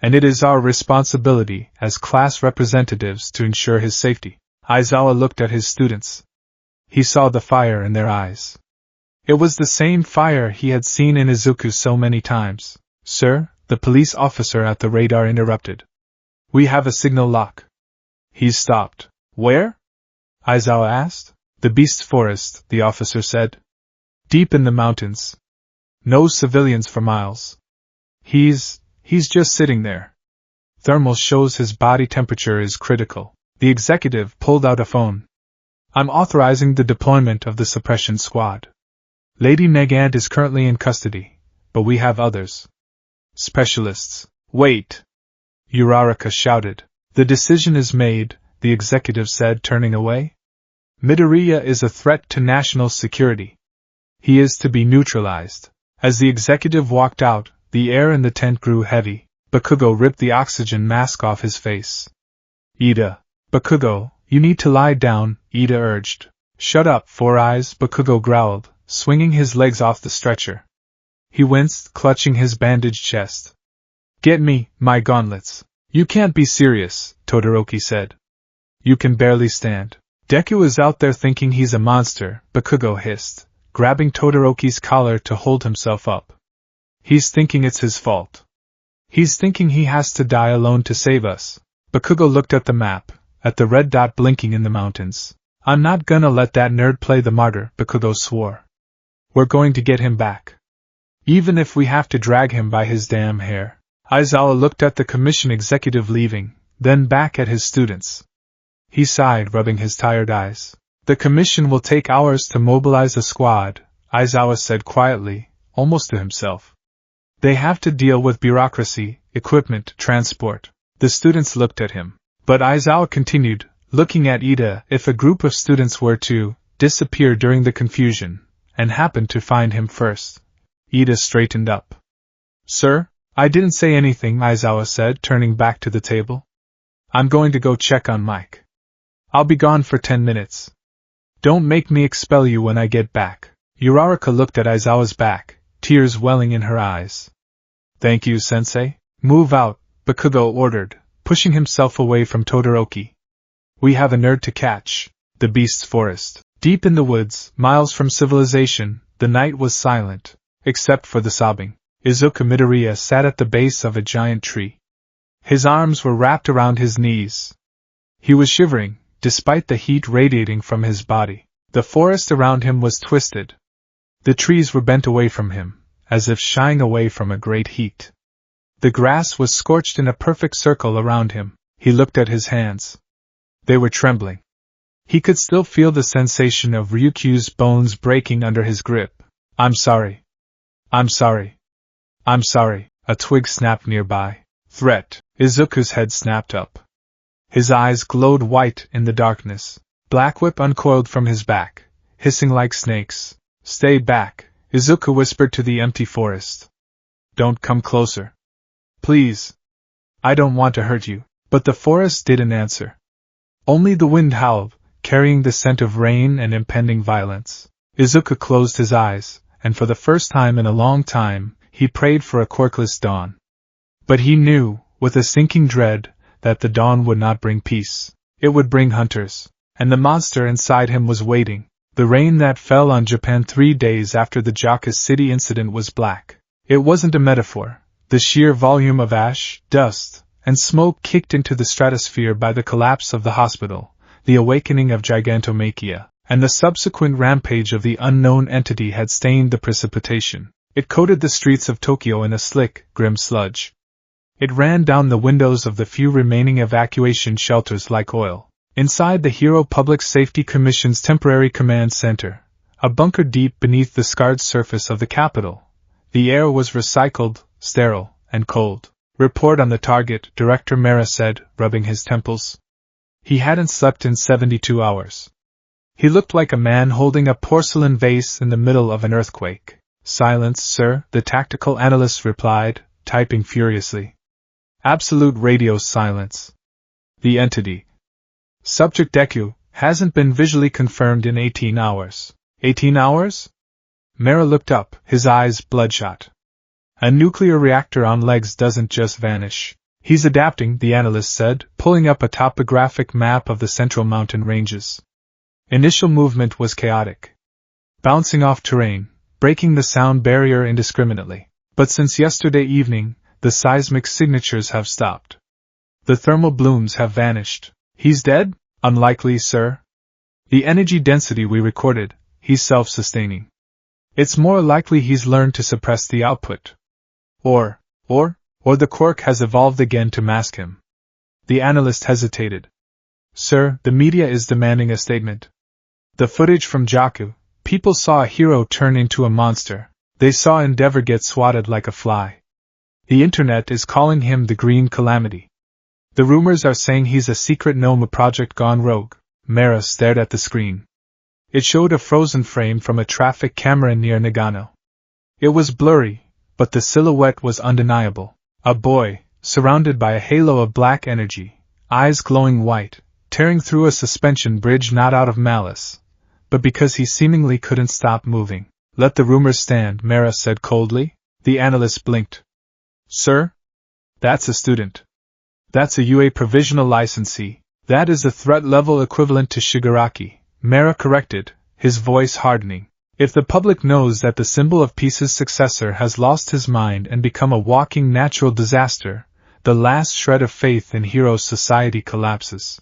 "And it is our responsibility as class representatives to ensure his safety." Aizawa looked at his students. He saw the fire in their eyes. It was the same fire he had seen in Izuku so many times. "Sir," the police officer at the radar interrupted. "We have a signal lock." "He's stopped." "Where?" Aizawa asked. "The Beast Forest," the officer said. "Deep in the mountains. No civilians for miles. He's just sitting there. Thermal shows his body temperature is critical." The executive pulled out a phone. "I'm authorizing the deployment of the suppression squad. Lady Negant is currently in custody, but we have others. Specialists." "Wait!" Uraraka shouted. "The decision is made," the executive said, turning away. "Midoriya is a threat to national security. He is to be neutralized." As the executive walked out, the air in the tent grew heavy. Bakugo ripped the oxygen mask off his face. "Ida, Bakugo, you need to lie down, Ida urged. Shut up, Four Eyes, Bakugo growled, swinging his legs off the stretcher. He winced, clutching his bandaged chest. Get me, my gauntlets. You can't be serious, Todoroki said. You can barely stand. Deku is out there thinking he's a monster, Bakugo hissed, grabbing Todoroki's collar to hold himself up. He's thinking it's his fault. He's thinking he has to die alone to save us. Bakugo looked at the map, at the red dot blinking in the mountains. I'm not gonna let that nerd play the martyr, Bakugo swore. We're going to get him back. Even if we have to drag him by his damn hair. Aizawa looked at the commission executive leaving, then back at his students. He sighed, rubbing his tired eyes. The commission will take hours to mobilize a squad, Aizawa said quietly, almost to himself. They have to deal with bureaucracy, equipment, transport. The students looked at him. But Aizawa continued, looking at Ida. If a group of students were to disappear during the confusion, and happened to find him first. Ida straightened up. Sir? I didn't say anything, Aizawa said, turning back to the table. I'm going to go check on Mike. I'll be gone for 10 minutes. Don't make me expel you when I get back. Uraraka looked at Aizawa's back, tears welling in her eyes. Thank you, Sensei. Move out, Bakugo ordered, pushing himself away from Todoroki. We have a nerd to catch. The Beast's Forest. Deep in the woods, miles from civilization, the night was silent, except for the sobbing. Izuku Midoriya sat at the base of a giant tree. His arms were wrapped around his knees. He was shivering, despite the heat radiating from his body. The forest around him was twisted. The trees were bent away from him, as if shying away from a great heat. The grass was scorched in a perfect circle around him. He looked at his hands. They were trembling. He could still feel the sensation of Ryukyu's bones breaking under his grip. I'm sorry. I'm sorry. I'm sorry. A twig snapped nearby. Threat. Izuku's head snapped up. His eyes glowed white in the darkness. Black Whip uncoiled from his back, hissing like snakes. Stay back, Izuku whispered to the empty forest. Don't come closer. Please. I don't want to hurt you. But the forest didn't answer. Only the wind howled, carrying the scent of rain and impending violence. Izuku closed his eyes, and for the first time in a long time, he prayed for a quirkless dawn. But he knew, with a sinking dread, that the dawn would not bring peace. It would bring hunters. And the monster inside him was waiting. The rain that fell on Japan 3 days after the Jaka City incident was black. It wasn't a metaphor. The sheer volume of ash, dust, and smoke kicked into the stratosphere by the collapse of the hospital, the awakening of Gigantomachia, and the subsequent rampage of the unknown entity had stained the precipitation. It coated the streets of Tokyo in a slick, grim sludge. It ran down the windows of the few remaining evacuation shelters like oil. Inside the Hero Public Safety Commission's temporary command center, a bunker deep beneath the scarred surface of the capital, the air was recycled, sterile, and cold. Report on the target, Director Mera said, rubbing his temples. He hadn't slept in 72 hours. He looked like a man holding a porcelain vase in the middle of an earthquake. Silence, sir, the tactical analyst replied, typing furiously. Absolute radio silence. The entity. Subject Deku hasn't been visually confirmed in 18 hours. 18 hours? Mera looked up, his eyes bloodshot. A nuclear reactor on legs doesn't just vanish. He's adapting, the analyst said, pulling up a topographic map of the central mountain ranges. Initial movement was chaotic. Bouncing off terrain, breaking the sound barrier indiscriminately. But since yesterday evening, the seismic signatures have stopped. The thermal blooms have vanished. He's dead? Unlikely, sir. The energy density we recorded, he's self-sustaining. It's more likely he's learned to suppress the output. Or the quirk has evolved again to mask him. The analyst hesitated. Sir, the media is demanding a statement. The footage from Jakku, people saw a hero turn into a monster. They saw Endeavor get swatted like a fly. The internet is calling him the Green Calamity. The rumors are saying he's a secret Noma project gone rogue. Mera stared at the screen. It showed a frozen frame from a traffic camera near Nagano. It was blurry, but the silhouette was undeniable. A boy, surrounded by a halo of black energy, eyes glowing white, tearing through a suspension bridge not out of malice, but because he seemingly couldn't stop moving. Let the rumors stand, Mara said coldly. The analyst blinked. Sir? That's a student. That's a UA provisional licensee. That is the threat level equivalent to Shigaraki, Mara corrected, his voice hardening. If the public knows that the symbol of peace's successor has lost his mind and become a walking natural disaster, the last shred of faith in Heroes society collapses.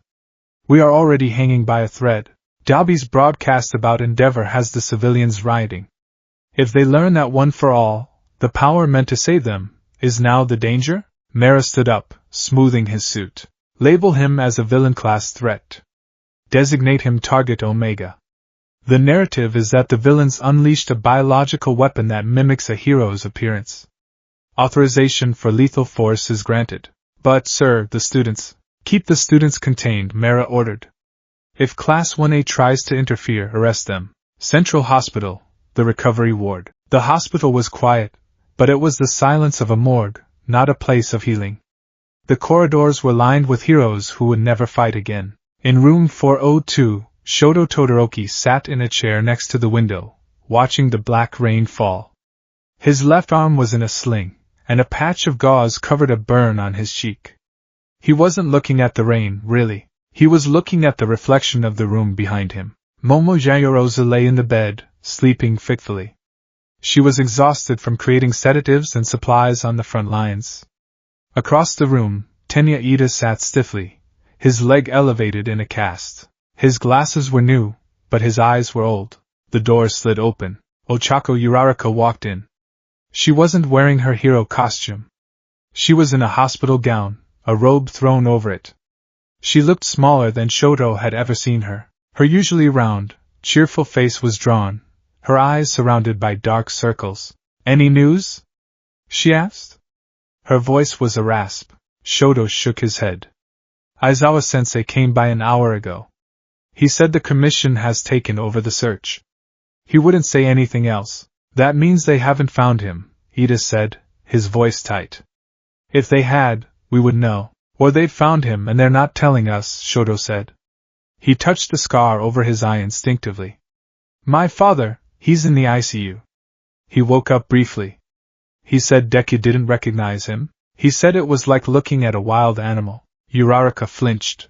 We are already hanging by a thread. Dobby's broadcast about Endeavor has the civilians rioting. If they learn that One for All, the power meant to save them, is now the danger? Mara stood up, smoothing his suit. Label him as a villain-class threat. Designate him Target Omega. The narrative is that the villains unleashed a biological weapon that mimics a hero's appearance. Authorization for lethal force is granted. But, sir, the students. Keep the students contained, Mara ordered. If Class 1A tries to interfere, arrest them. Central Hospital, the recovery ward. The hospital was quiet, but it was the silence of a morgue, not a place of healing. The corridors were lined with heroes who would never fight again. In room 402, Shoto Todoroki sat in a chair next to the window, watching the black rain fall. His left arm was in a sling, and a patch of gauze covered a burn on his cheek. He wasn't looking at the rain, really. He was looking at the reflection of the room behind him. Momo Yayorosa lay in the bed, sleeping fitfully. She was exhausted from creating sedatives and supplies on the front lines. Across the room, Tenya Ida sat stiffly, his leg elevated in a cast. His glasses were new, but his eyes were old. The door slid open. Ochako Uraraka walked in. She wasn't wearing her hero costume. She was in a hospital gown, a robe thrown over it. She looked smaller than Shoto had ever seen her. Her usually round, cheerful face was drawn, her eyes surrounded by dark circles. Any news? She asked. Her voice was a rasp. Shoto shook his head. Aizawa-sensei came by an hour ago. He said the commission has taken over the search. He wouldn't say anything else. That means they haven't found him, Ida said, his voice tight. If they had, we would know. Or they've found him and they're not telling us, Shoto said. He touched the scar over his eye instinctively. My father, he's in the ICU. He woke up briefly. He said Deku didn't recognize him. He said it was like looking at a wild animal. Uraraka flinched.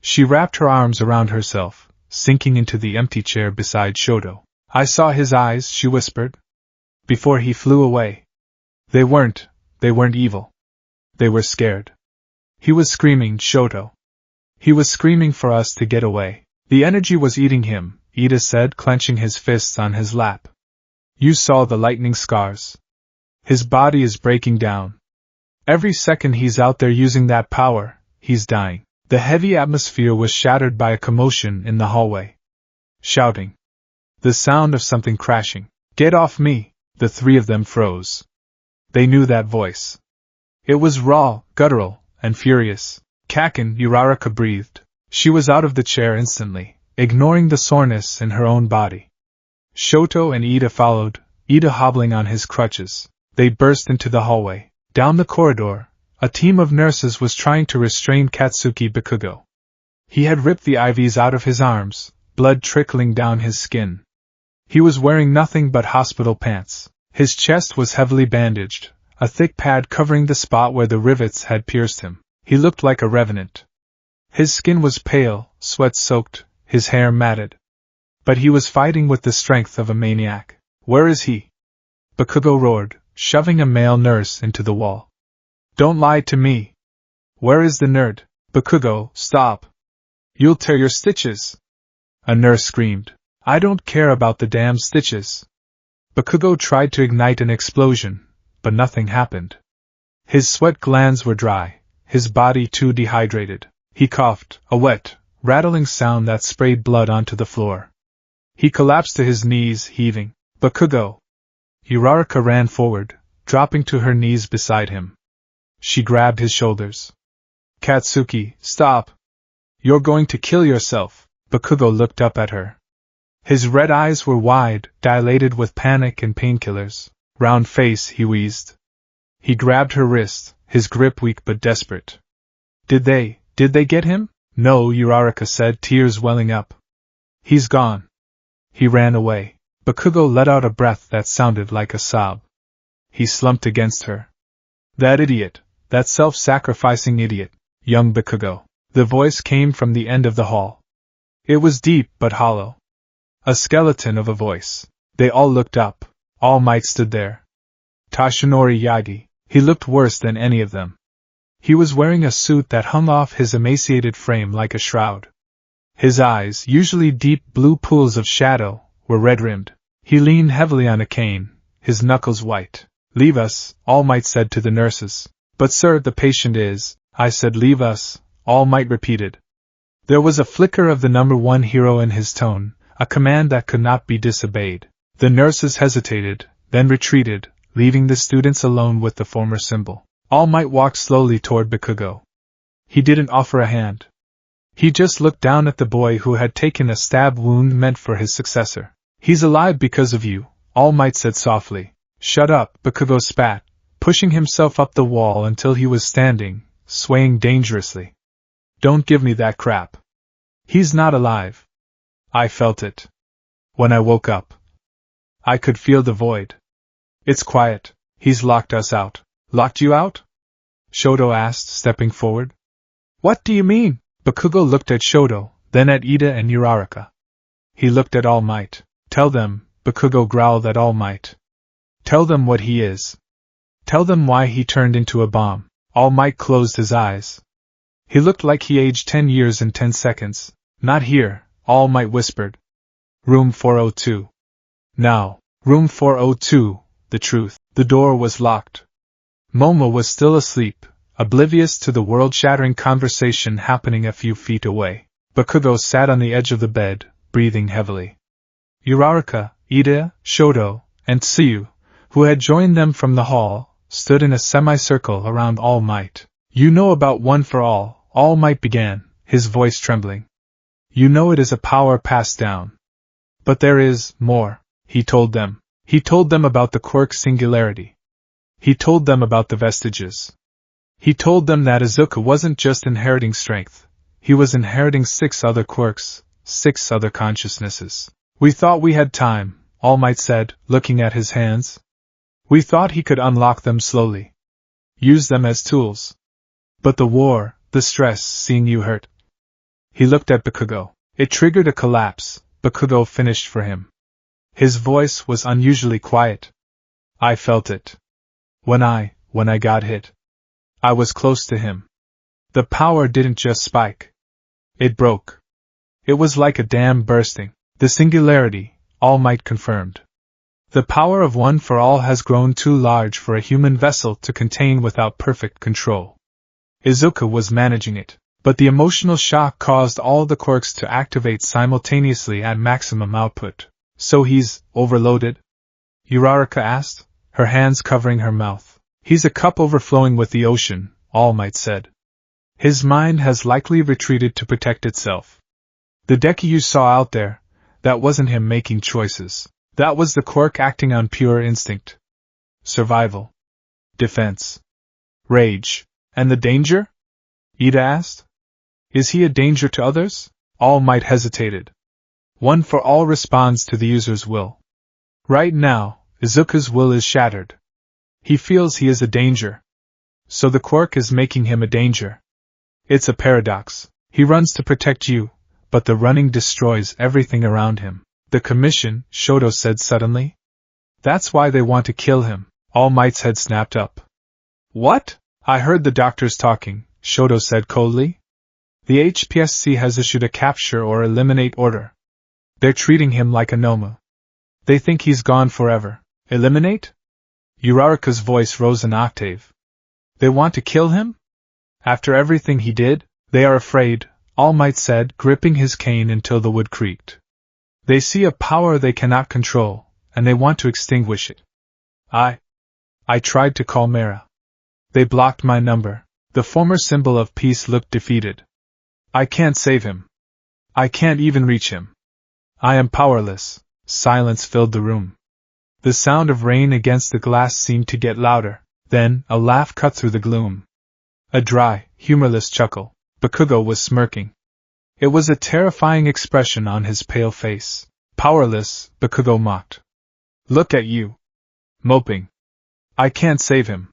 She wrapped her arms around herself, sinking into the empty chair beside Shoto. I saw his eyes, she whispered. Before he flew away. They weren't evil. They were scared. He was screaming, Shoto. He was screaming for us to get away. The energy was eating him, Ida said, clenching his fists on his lap. You saw the lightning scars. His body is breaking down. Every second he's out there using that power, he's dying. The heavy atmosphere was shattered by a commotion in the hallway. Shouting. The sound of something crashing. Get off me! The three of them froze. They knew that voice. It was raw, guttural, and furious. Kaken, Uraraka breathed. She was out of the chair instantly, ignoring the soreness in her own body. Shoto and Ida followed, Ida hobbling on his crutches. They burst into the hallway. Down the corridor, a team of nurses was trying to restrain Katsuki Bakugo. He had ripped the IVs out of his arms, blood trickling down his skin. He was wearing nothing but hospital pants. His chest was heavily bandaged, a thick pad covering the spot where the rivets had pierced him. He looked like a revenant. His skin was pale, sweat-soaked, his hair matted. But he was fighting with the strength of a maniac. Where is he? Bakugo roared, shoving a male nurse into the wall. Don't lie to me. Where is the nerd? Bakugo, stop. You'll tear your stitches. A nurse screamed. I don't care about the damn stitches. Bakugo tried to ignite an explosion, but nothing happened. His sweat glands were dry, his body too dehydrated. He coughed, a wet, rattling sound that sprayed blood onto the floor. He collapsed to his knees, heaving. Bakugo! Uraraka ran forward, dropping to her knees beside him. She grabbed his shoulders. Katsuki, stop! You're going to kill yourself. Bakugo looked up at her. His red eyes were wide, dilated with panic and painkillers. Round face, he wheezed. He grabbed her wrist, his grip weak but desperate. Did they get him? No, Uraraka said, tears welling up. He's gone. He ran away. Bakugo let out a breath that sounded like a sob. He slumped against her. That idiot, that self-sacrificing idiot, young Bakugo. The voice came from the end of the hall. It was deep but hollow. A skeleton of a voice. They all looked up. All Might stood there. Tashinori Yagi. He looked worse than any of them. He was wearing a suit that hung off his emaciated frame like a shroud. His eyes, usually deep blue pools of shadow, were red-rimmed. He leaned heavily on a cane, his knuckles white. Leave us, All Might said to the nurses. But sir, the patient is, I said. Leave us, All Might repeated. There was a flicker of the number one hero in his tone, a command that could not be disobeyed. The nurses hesitated, then retreated, leaving the students alone with the former symbol. All Might walked slowly toward Bakugo. He didn't offer a hand. He just looked down at the boy who had taken a stab wound meant for his successor. He's alive because of you, All Might said softly. Shut up, Bakugo spat, pushing himself up the wall until he was standing, swaying dangerously. Don't give me that crap. He's not alive. I felt it. When I woke up, I could feel the void. It's quiet. He's locked us out. Locked you out? Shoto asked, stepping forward. What do you mean? Bakugo looked at Shoto, then at Ida and Uraraka. He looked at All Might. Tell them, Bakugo growled at All Might. Tell them what he is. Tell them why he turned into a bomb. All Might closed his eyes. He looked like he aged 10 years in 10 seconds. Not here, All Might whispered. Room 402. Now, room 402, the truth. The door was locked. Momo was still asleep, oblivious to the world-shattering conversation happening a few feet away. Bakugo sat on the edge of the bed, breathing heavily. Uraraka, Ida, Shoto, and Tsuyu, who had joined them from the hall, stood in a semicircle around All Might. You know about One for All Might began, his voice trembling. You know it is a power passed down. But there is more, he told them. He told them about the quirk singularity. He told them about the vestiges. He told them that Izuku wasn't just inheriting strength, he was inheriting 6 other quirks, 6 other consciousnesses. We thought we had time, All Might said, looking at his hands. We thought he could unlock them slowly. Use them as tools. But the war, the stress, seeing you hurt. He looked at Bakugo. It triggered a collapse. Bakugo finished for him. His voice was unusually quiet. I felt it. When I got hit. I was close to him. The power didn't just spike. It broke. It was like a dam bursting. The singularity, All Might confirmed. The power of One for All has grown too large for a human vessel to contain without perfect control. Izuku was managing it, but the emotional shock caused all the quirks to activate simultaneously at maximum output. So he's overloaded? Uraraka asked, her hands covering her mouth. He's a cup overflowing with the ocean, All Might said. His mind has likely retreated to protect itself. The Deku you saw out there, that wasn't him making choices. That was the quirk acting on pure instinct. Survival. Defense. Rage. And the danger? Ida asked. Is he a danger to others? All Might hesitated. One for All responds to the user's will. Right now, Izuku's will is shattered. He feels he is a danger. So the quirk is making him a danger. It's a paradox. He runs to protect you, but the running destroys everything around him. The commission, Shoto said suddenly. That's why they want to kill him. All Might's head snapped up. What? I heard the doctors talking, Shoto said coldly. The HPSC has issued a capture or eliminate order. They're treating him like a Nomu. They think he's gone forever. Eliminate? Uraraka's voice rose an octave. They want to kill him? After everything he did? They are afraid, All Might said, gripping his cane until the wood creaked. They see a power they cannot control, and they want to extinguish it. I tried to call Mera. They blocked my number. The former symbol of peace looked defeated. I can't save him. I can't even reach him. I am powerless. Silence filled the room. The sound of rain against the glass seemed to get louder. Then, a laugh cut through the gloom. A dry, humorless chuckle. Bakugo was smirking. It was a terrifying expression on his pale face. Powerless, Bakugo mocked. Look at you. Moping. I can't save him.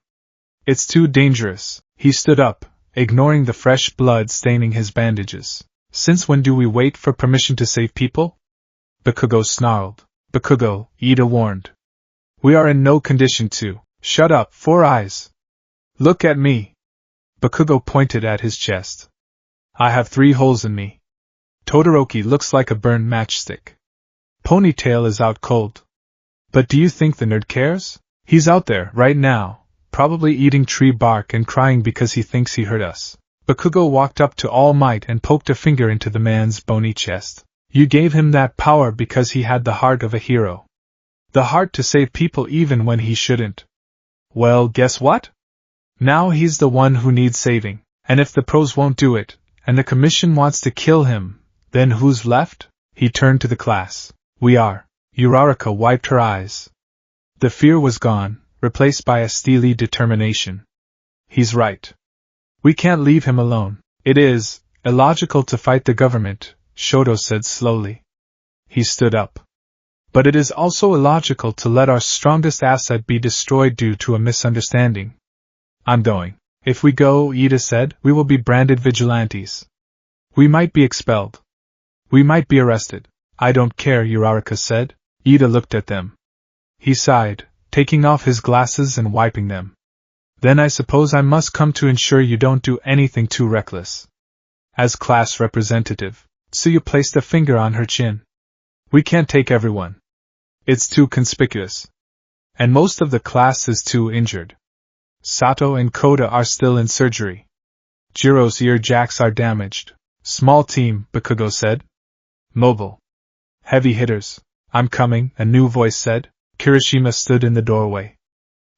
It's too dangerous. He stood up, ignoring the fresh blood staining his bandages. Since when do we wait for permission to save people? Bakugo snarled. Bakugo, Ida warned. We are in no condition to. Shut up, Four Eyes. Look at me. Bakugo pointed at his chest. I have 3 holes in me. Todoroki looks like a burned matchstick. Ponytail is out cold. But do you think the nerd cares? He's out there, right now, probably eating tree bark and crying because he thinks he hurt us. Bakugo walked up to All Might and poked a finger into the man's bony chest. You gave him that power because he had the heart of a hero. The heart to save people even when he shouldn't. Well, guess what? Now he's the one who needs saving, and if the pros won't do it, and the commission wants to kill him, then who's left? He turned to the class. We are. Uraraka wiped her eyes. The fear was gone, replaced by a steely determination. He's right. We can't leave him alone. It is illogical to fight the government, Shoto said slowly. He stood up. But it is also illogical to let our strongest asset be destroyed due to a misunderstanding. I'm going. If we go, Ida said, we will be branded vigilantes. We might be expelled. We might be arrested. I don't care, Uraraka said. Ida looked at them. He sighed, taking off his glasses and wiping them. Then I suppose I must come to ensure you don't do anything too reckless. As class representative, Tsuyu placed a finger on her chin. We can't take everyone. It's too conspicuous. And most of the class is too injured. Sato and Koda are still in surgery. Jiro's ear jacks are damaged. Small team, Bakugo said. Mobile. Heavy hitters. I'm coming, a new voice said. Kirishima stood in the doorway.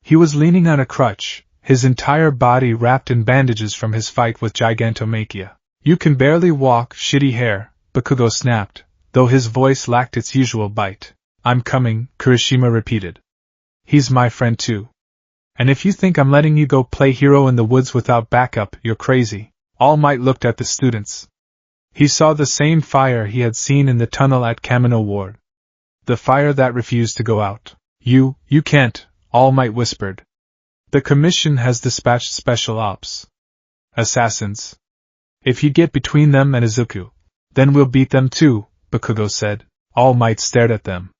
He was leaning on a crutch, his entire body wrapped in bandages from his fight with Gigantomachia. You can barely walk, shitty hair, Bakugo snapped, though his voice lacked its usual bite. I'm coming, Kirishima repeated. He's my friend too. And if you think I'm letting you go play hero in the woods without backup, you're crazy. All Might looked at the students. He saw the same fire he had seen in the tunnel at Kamino Ward. The fire that refused to go out. You can't, All Might whispered. The commission has dispatched special ops. Assassins. If you get between them and Izuku, then we'll beat them too, Bakugo said. All Might stared at them.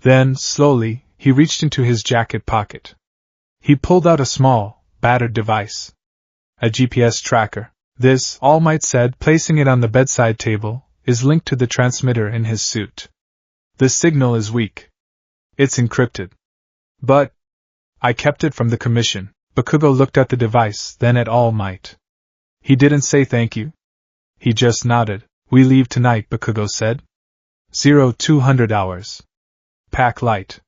Then, slowly, he reached into his jacket pocket. He pulled out a small, battered device. A GPS tracker. This, All Might said, placing it on the bedside table, is linked to the transmitter in his suit. The signal is weak. It's encrypted. But I kept it from the commission. Bakugo looked at the device, then at All Might. He didn't say thank you. He just nodded. We leave tonight, Bakugo said. 0200 hours. Pack light.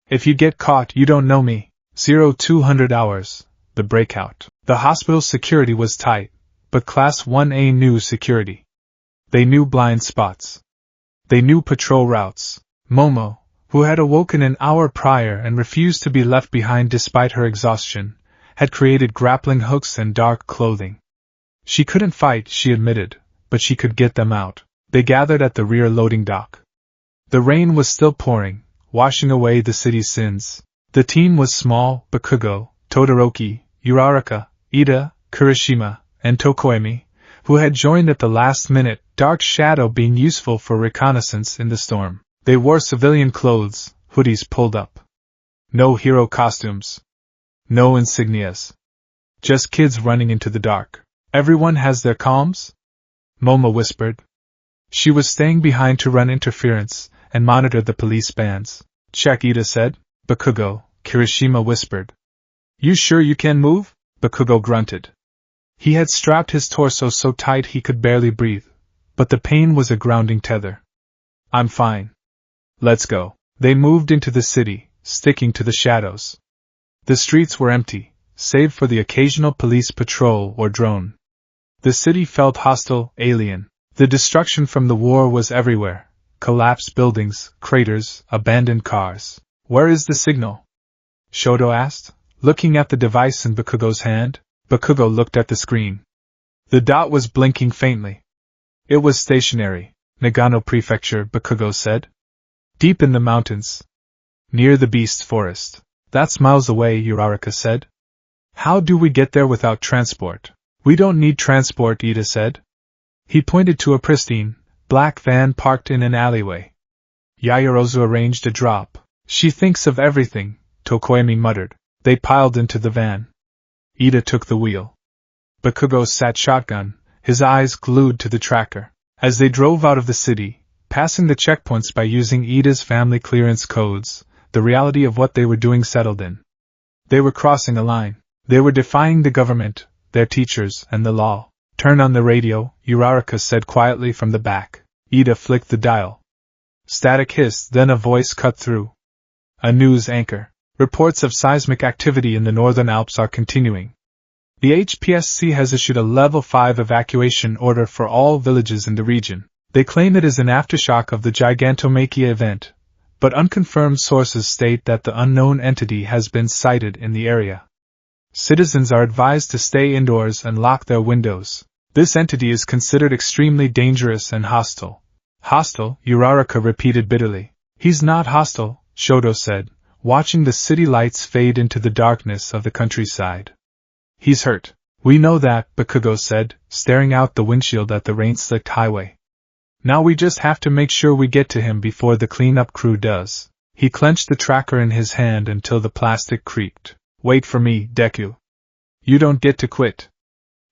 If you get caught, you don't know me. 0200 hours. The breakout. The hospital's security was tight, but Class 1A knew security. They knew blind spots. They knew patrol routes. Momo, who had awoken an hour prior and refused to be left behind despite her exhaustion, had created grappling hooks and dark clothing. She couldn't fight, she admitted, but she could get them out. They gathered at the rear loading dock. The rain was still pouring, washing away the city's sins. The team was small: Bakugo, Todoroki, Uraraka, Ida, Kirishima, and Tokoemi, who had joined at the last minute, Dark Shadow being useful for reconnaissance in the storm. They wore civilian clothes, hoodies pulled up. No hero costumes. No insignias. Just kids running into the dark. Everyone has their calms? Momo whispered. She was staying behind to run interference and monitor the police bands. Check, Ida said. Bakugo, Kirishima whispered. You sure you can move? Bakugo grunted. He had strapped his torso so tight he could barely breathe, but the pain was a grounding tether. I'm fine. Let's go. They moved into the city, sticking to the shadows. The streets were empty, save for the occasional police patrol or drone. The city felt hostile, alien. The destruction from the war was everywhere. Collapsed buildings, craters, abandoned cars. Where is the signal? Shoto asked, looking at the device in Bakugo's hand. Bakugo looked at the screen. The dot was blinking faintly. It was stationary, Nagano Prefecture, Bakugo said. Deep in the mountains. Near the beast forest. That's miles away, Uraraka said. How do we get there without transport? We don't need transport, Ida said. He pointed to a pristine, black van parked in an alleyway. Yaoyorozu arranged a drop. She thinks of everything, Tokoyami muttered. They piled into the van. Ida took the wheel. Bakugo sat shotgun, his eyes glued to the tracker. As they drove out of the city, passing the checkpoints by using Ida's family clearance codes, the reality of what they were doing settled in. They were crossing a line. They were defying the government, their teachers, and the law. Turn on the radio, Uraraka said quietly from the back. Ida flicked the dial. Static hissed, then a voice cut through. A news anchor. Reports of seismic activity in the Northern Alps are continuing. The HPSC has issued a Level 5 evacuation order for all villages in the region. They claim it is an aftershock of the Gigantomachia event, but unconfirmed sources state that the unknown entity has been sighted in the area. Citizens are advised to stay indoors and lock their windows. This entity is considered extremely dangerous and hostile. Hostile, Uraraka repeated bitterly. He's not hostile, Shoto said, watching the city lights fade into the darkness of the countryside. He's hurt. We know that, Bakugo said, staring out the windshield at the rain-slicked highway. Now we just have to make sure we get to him before the cleanup crew does. He clenched the tracker in his hand until the plastic creaked. Wait for me, Deku. You don't get to quit.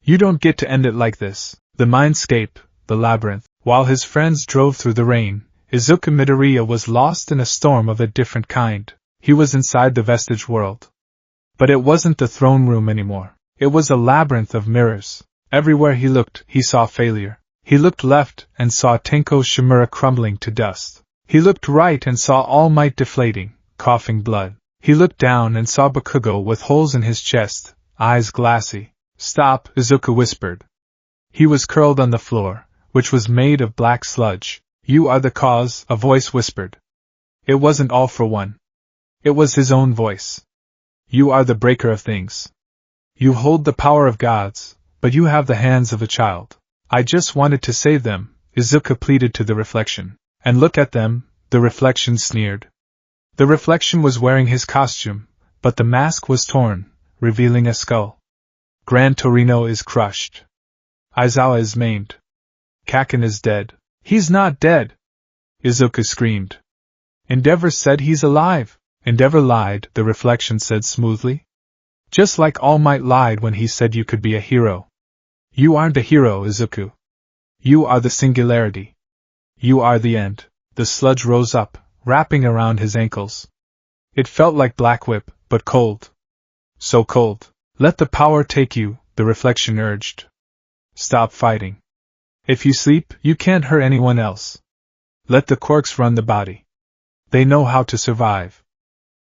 You don't get to end it like this. The mindscape, the labyrinth. While his friends drove through the rain, Izuku Midoriya was lost in a storm of a different kind. He was inside the vestige world. But it wasn't the throne room anymore. It was a labyrinth of mirrors. Everywhere he looked, he saw failure. He looked left and saw Tenko Shimura crumbling to dust. He looked right and saw All Might deflating, coughing blood. He looked down and saw Bakugo with holes in his chest, eyes glassy. Stop, Izuku whispered. He was curled on the floor, which was made of black sludge. You are the cause, a voice whispered. It wasn't All for One. It was his own voice. You are the breaker of things. You hold the power of gods, but you have the hands of a child. I just wanted to save them, Izuku pleaded to the reflection. And look at them, the reflection sneered. The reflection was wearing his costume, but the mask was torn, revealing a skull. Gran Torino is crushed. Aizawa is maimed. Kaken is dead. He's not dead! Izuku screamed. Endeavor said he's alive. Endeavor lied, the reflection said smoothly. Just like All Might lied when he said you could be a hero. You aren't a hero, Izuku. You are the singularity. You are the end. The sludge rose up, wrapping around his ankles. It felt like black whip, but cold. So cold. Let the power take you, the reflection urged. Stop fighting. If you sleep, you can't hurt anyone else. Let the quirks run the body. They know how to survive.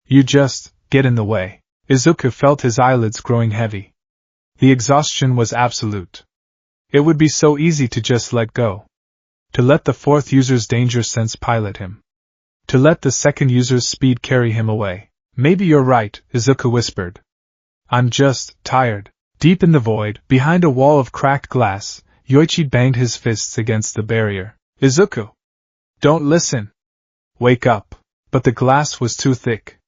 You just get in the way. Izuku felt his eyelids growing heavy. The exhaustion was absolute. It would be so easy to just let go. To let the fourth user's danger sense pilot him. To let the second user's speed carry him away. Maybe you're right, Izuku whispered. I'm just tired. Deep in the void, behind a wall of cracked glass, Yoichi banged his fists against the barrier. Izuku! Don't listen! Wake up! But the glass was too thick.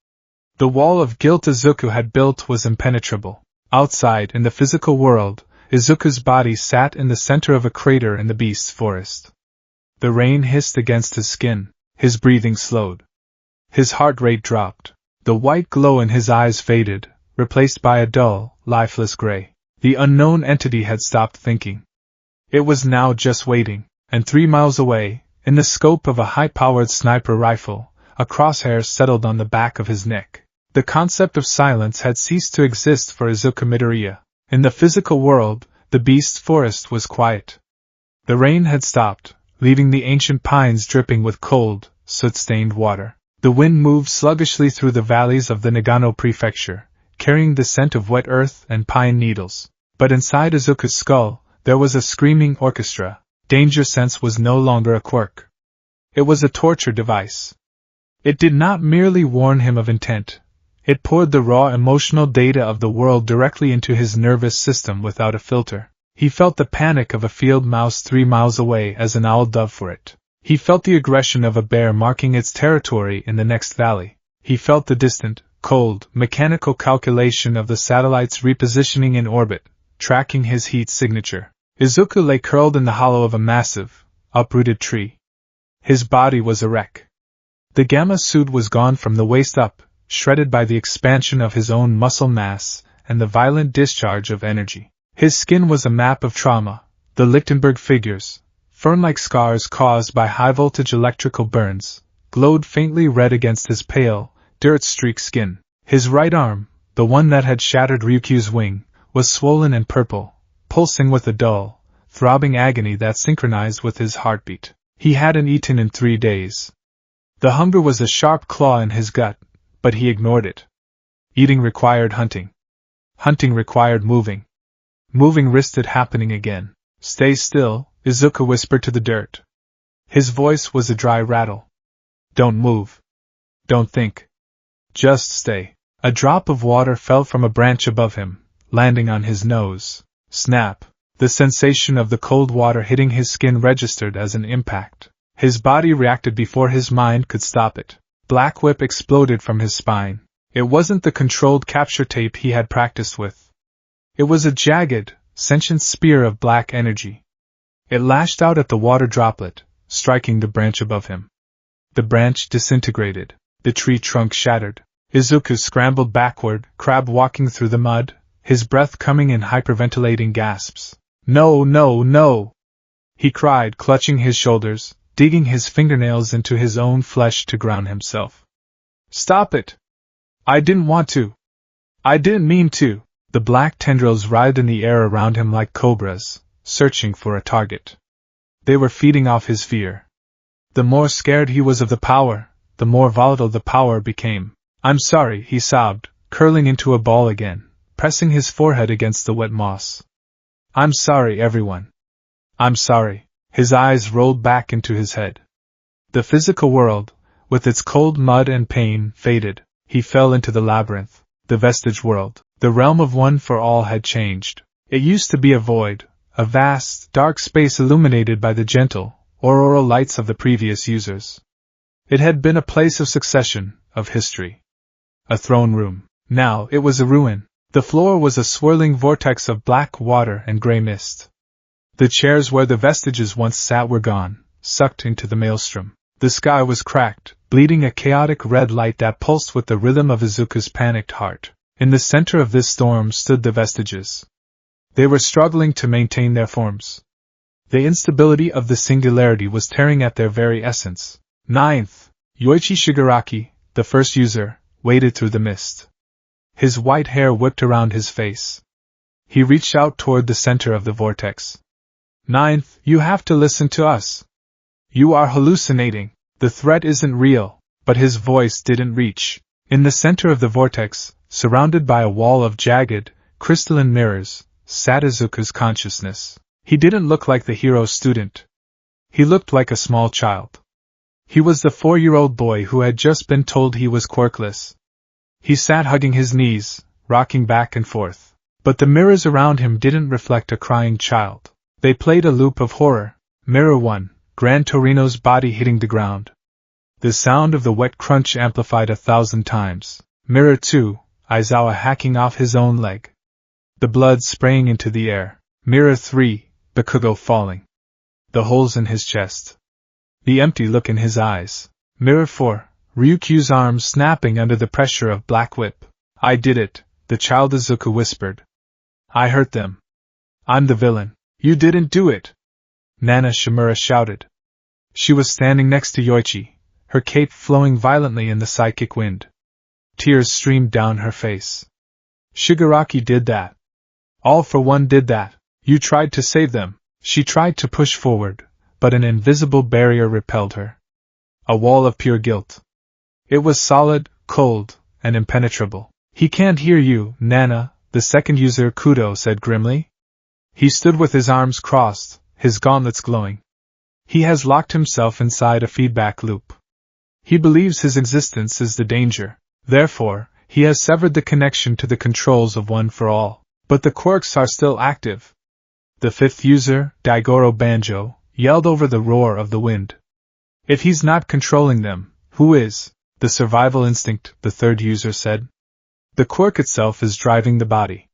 The wall of guilt Izuku had built was impenetrable. Outside, in the physical world, Izuku's body sat in the center of a crater in the beast's forest. The rain hissed against his skin, his breathing slowed. His heart rate dropped. The white glow in his eyes faded, replaced by a dull, lifeless gray. The unknown entity had stopped thinking. It was now just waiting, and 3 miles away, in the scope of a high-powered sniper rifle, a crosshair settled on the back of his neck. The concept of silence had ceased to exist for Izuku Midoriya. In the physical world, the beast's forest was quiet. The rain had stopped, leaving the ancient pines dripping with cold, soot-stained water. The wind moved sluggishly through the valleys of the Nagano Prefecture, carrying the scent of wet earth and pine needles. But inside Izuku's skull, there was a screaming orchestra. Danger sense was no longer a quirk. It was a torture device. It did not merely warn him of intent. It poured the raw emotional data of the world directly into his nervous system without a filter. He felt the panic of a field mouse 3 miles away as an owl dove for it. He felt the aggression of a bear marking its territory in the next valley. He felt the distant, cold, mechanical calculation of the satellite's repositioning in orbit, tracking his heat signature. Izuku lay curled in the hollow of a massive, uprooted tree. His body was a wreck. The gamma suit was gone from the waist up, shredded by the expansion of his own muscle mass and the violent discharge of energy. His skin was a map of trauma, the Lichtenberg figures, fern-like scars caused by high-voltage electrical burns, glowed faintly red against his pale, dirt-streaked skin. His right arm, the one that had shattered Ryukyu's wing, was swollen and purple, pulsing with a dull, throbbing agony that synchronized with his heartbeat. He hadn't eaten in 3 days. The hunger was a sharp claw in his gut, but he ignored it. Eating required hunting. Hunting required moving. Moving risked it happening again. Stay still, Izuku whispered to the dirt. His voice was a dry rattle. Don't move. Don't think. Just stay. A drop of water fell from a branch above him, landing on his nose. Snap. The sensation of the cold water hitting his skin registered as an impact. His body reacted before his mind could stop it. Black whip exploded from his spine. It wasn't the controlled capture tape he had practiced with. It was a jagged, sentient spear of black energy. It lashed out at the water droplet, striking the branch above him. The branch disintegrated. The tree trunk shattered. Izuku scrambled backward, crab walking through the mud, his breath coming in hyperventilating gasps. No, no, no! He cried, clutching his shoulders, digging his fingernails into his own flesh to ground himself. Stop it! I didn't want to. I didn't mean to. The black tendrils writhed in the air around him like cobras, searching for a target. They were feeding off his fear. The more scared he was of the power, the more volatile the power became. I'm sorry, he sobbed, curling into a ball again, pressing his forehead against the wet moss. I'm sorry, everyone. I'm sorry. His eyes rolled back into his head. The physical world, with its cold mud and pain, faded. He fell into the labyrinth. The vestige world, the realm of one for all, had changed. It used to be a void, a vast, dark space illuminated by the gentle, auroral lights of the previous users. It had been a place of succession, of history. A throne room. Now it was a ruin. The floor was a swirling vortex of black water and gray mist. The chairs where the vestiges once sat were gone, sucked into the maelstrom. The sky was cracked, bleeding a chaotic red light that pulsed with the rhythm of Izuku's panicked heart. In the center of this storm stood the vestiges. They were struggling to maintain their forms. The instability of the singularity was tearing at their very essence. 9th. Yoichi Shigaraki, the first user, waded through the mist. His white hair whipped around his face. He reached out toward the center of the vortex. 9th, you have to listen to us. You are hallucinating. The threat isn't real. But his voice didn't reach. In the center of the vortex, surrounded by a wall of jagged, crystalline mirrors, sat Izuku's consciousness. He didn't look like the hero student. He looked like a small child. He was the 4-year-old boy who had just been told he was quirkless. He sat hugging his knees, rocking back and forth. But the mirrors around him didn't reflect a crying child. They played a loop of horror. Mirror 1, Gran Torino's body hitting the ground. The sound of the wet crunch amplified 1,000 times. Mirror 2, Aizawa hacking off his own leg. The blood spraying into the air. Mirror 3, Bakugo falling. The holes in his chest. The empty look in his eyes. Mirror 4, Ryukyu's arms snapping under the pressure of Black Whip. I did it, the child Izuku whispered. I hurt them. I'm the villain. You didn't do it. Nana Shimura shouted. She was standing next to Yoichi, her cape flowing violently in the psychic wind. Tears streamed down her face. Shigaraki did that. All for One did that. You tried to save them. She tried to push forward, but an invisible barrier repelled her. A wall of pure guilt. It was solid, cold, and impenetrable. He can't hear you, Nana, the second user Kudo said grimly. He stood with his arms crossed, his gauntlets glowing. He has locked himself inside a feedback loop. He believes his existence is the danger. Therefore, he has severed the connection to the controls of One for All. But the quirks are still active. The fifth user, Daigoro Banjo, yelled over the roar of the wind. If he's not controlling them, who is? The survival instinct, the third user said. The quirk itself is driving the body.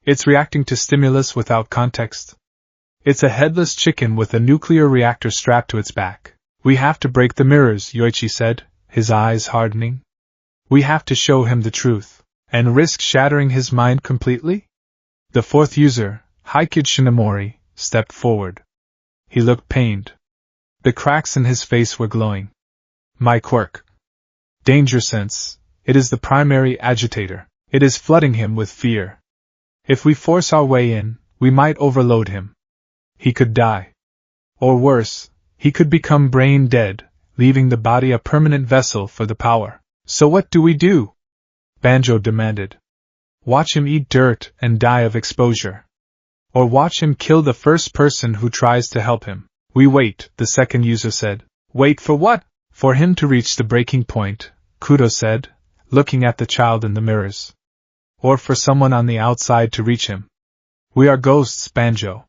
It's reacting to stimulus without context. It's a headless chicken with a nuclear reactor strapped to its back. We have to break the mirrors, Yoichi said, his eyes hardening. We have to show him the truth. And risk shattering his mind completely? The fourth user, Haikid Shinomori, stepped forward. He looked pained. The cracks in his face were glowing. My quirk. Danger sense. It is the primary agitator. It is flooding him with fear. If we force our way in, we might overload him. He could die. Or worse, he could become brain dead, leaving the body a permanent vessel for the power. So what do we do? Banjo demanded. Watch him eat dirt and die of exposure. Or watch him kill the first person who tries to help him. We wait, the second user said. Wait for what? For him to reach the breaking point, Kudo said, looking at the child in the mirrors. Or for someone on the outside to reach him. We are ghosts, Banjo.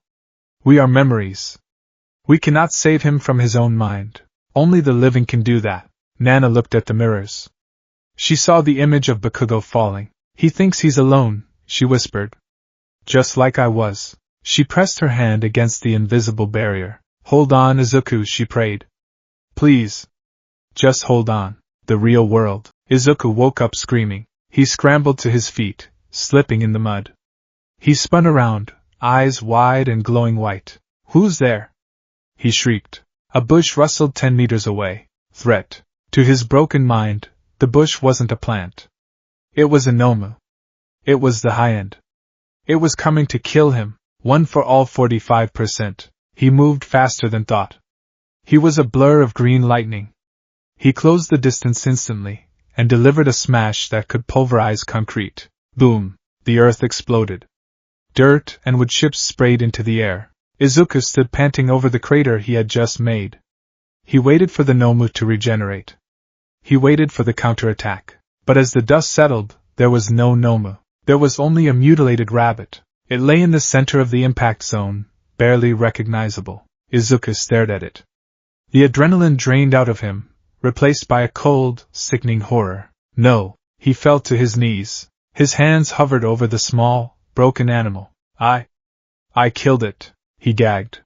We are memories. We cannot save him from his own mind. Only the living can do that. Nana looked at the mirrors. She saw the image of Bakugo falling. He thinks he's alone, she whispered. Just like I was. She pressed her hand against the invisible barrier. Hold on, Izuku, she prayed. Please. Just hold on. The real world. Izuku woke up screaming. He scrambled to his feet, slipping in the mud. He spun around, eyes wide and glowing white. Who's there? He shrieked. A bush rustled 10 meters away. Threat. To his broken mind, the bush wasn't a plant. It was a Nomu. It was the high end. It was coming to kill him, one for all 45%. He moved faster than thought. He was a blur of green lightning. He closed the distance instantly, and delivered a smash that could pulverize concrete. Boom! The earth exploded. Dirt and wood chips sprayed into the air. Izuku stood panting over the crater he had just made. He waited for the Nomu to regenerate. He waited for the counterattack. But as the dust settled, there was no Nomu. There was only a mutilated rabbit. It lay in the center of the impact zone, barely recognizable. Izuku stared at it. The adrenaline drained out of him, replaced by a cold, sickening horror. No, he fell to his knees. His hands hovered over the small, broken animal. I killed it, he gagged.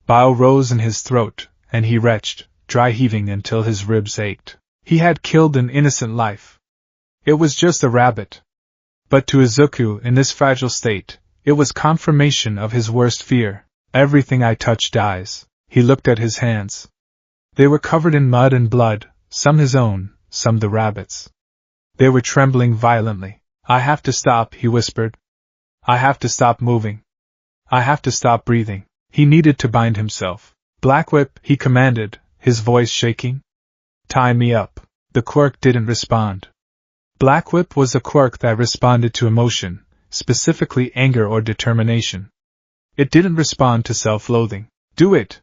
Bile rose in his throat, and he retched, dry heaving until his ribs ached. He had killed an innocent life. It was just a rabbit. But to Izuku, in this fragile state, it was confirmation of his worst fear. Everything I touch dies. He looked at his hands. They were covered in mud and blood, some his own, some the rabbit's. They were trembling violently. I have to stop, he whispered. I have to stop moving. I have to stop breathing. He needed to bind himself. Black Whip, he commanded, his voice shaking. Tie me up. The quirk didn't respond. Black Whip was a quirk that responded to emotion, specifically anger or determination. It didn't respond to self-loathing. Do it!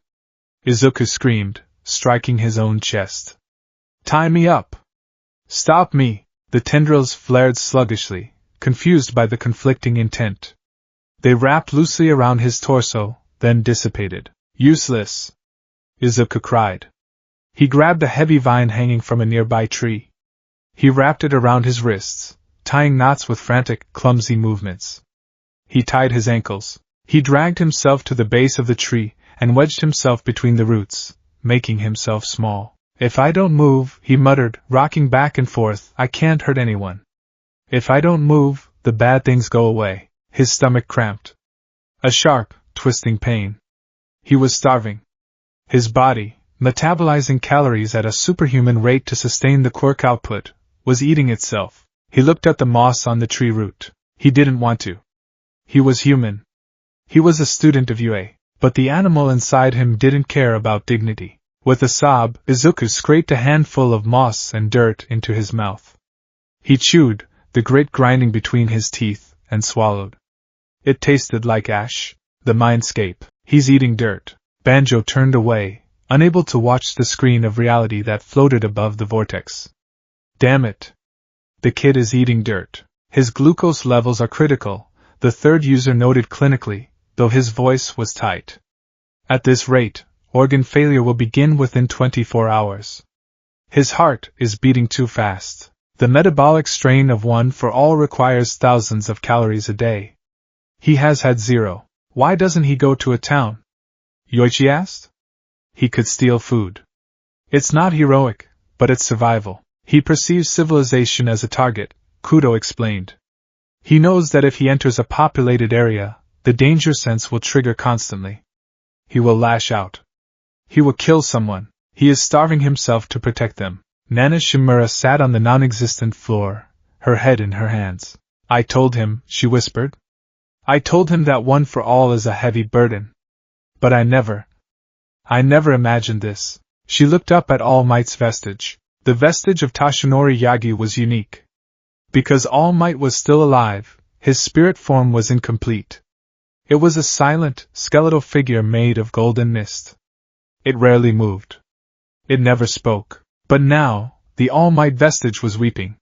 Izuku screamed, striking his own chest. Tie me up! Stop me! The tendrils flared sluggishly, confused by the conflicting intent. They wrapped loosely around his torso, then dissipated. Useless! Izuku cried. He grabbed a heavy vine hanging from a nearby tree. He wrapped it around his wrists, tying knots with frantic, clumsy movements. He tied his ankles. He dragged himself to the base of the tree and wedged himself between the roots, making himself small. If I don't move, he muttered, rocking back and forth, I can't hurt anyone. If I don't move, the bad things go away. His stomach cramped. A sharp, twisting pain. He was starving. His body, metabolizing calories at a superhuman rate to sustain the quirk output, was eating itself. He looked at the moss on the tree root. He didn't want to. He was human. He was a student of UA, but the animal inside him didn't care about dignity. With a sob, Izuku scraped a handful of moss and dirt into his mouth. He chewed, the grit grinding between his teeth, and swallowed. It tasted like ash. The mindscape. He's eating dirt. Banjo turned away, unable to watch the screen of reality that floated above the vortex. Damn it. The kid is eating dirt. His glucose levels are critical, the third user noted clinically, though his voice was tight. At this rate, organ failure will begin within 24 hours. His heart is beating too fast. The metabolic strain of one for all requires thousands of calories a day. He has had zero. Why doesn't he go to a town? Yoichi asked. He could steal food. It's not heroic, but it's survival. He perceives civilization as a target, Kudo explained. He knows that if he enters a populated area, the danger sense will trigger constantly. He will lash out. He will kill someone. He is starving himself to protect them. Nana Shimura sat on the non-existent floor, her head in her hands. I told him, she whispered. I told him that one for all is a heavy burden. But I never imagined this. She looked up at All Might's vestige. The vestige of Tashinori Yagi was unique. Because All Might was still alive, his spirit form was incomplete. It was a silent, skeletal figure made of golden mist. It rarely moved. It never spoke. But now, the All Might vestige was weeping.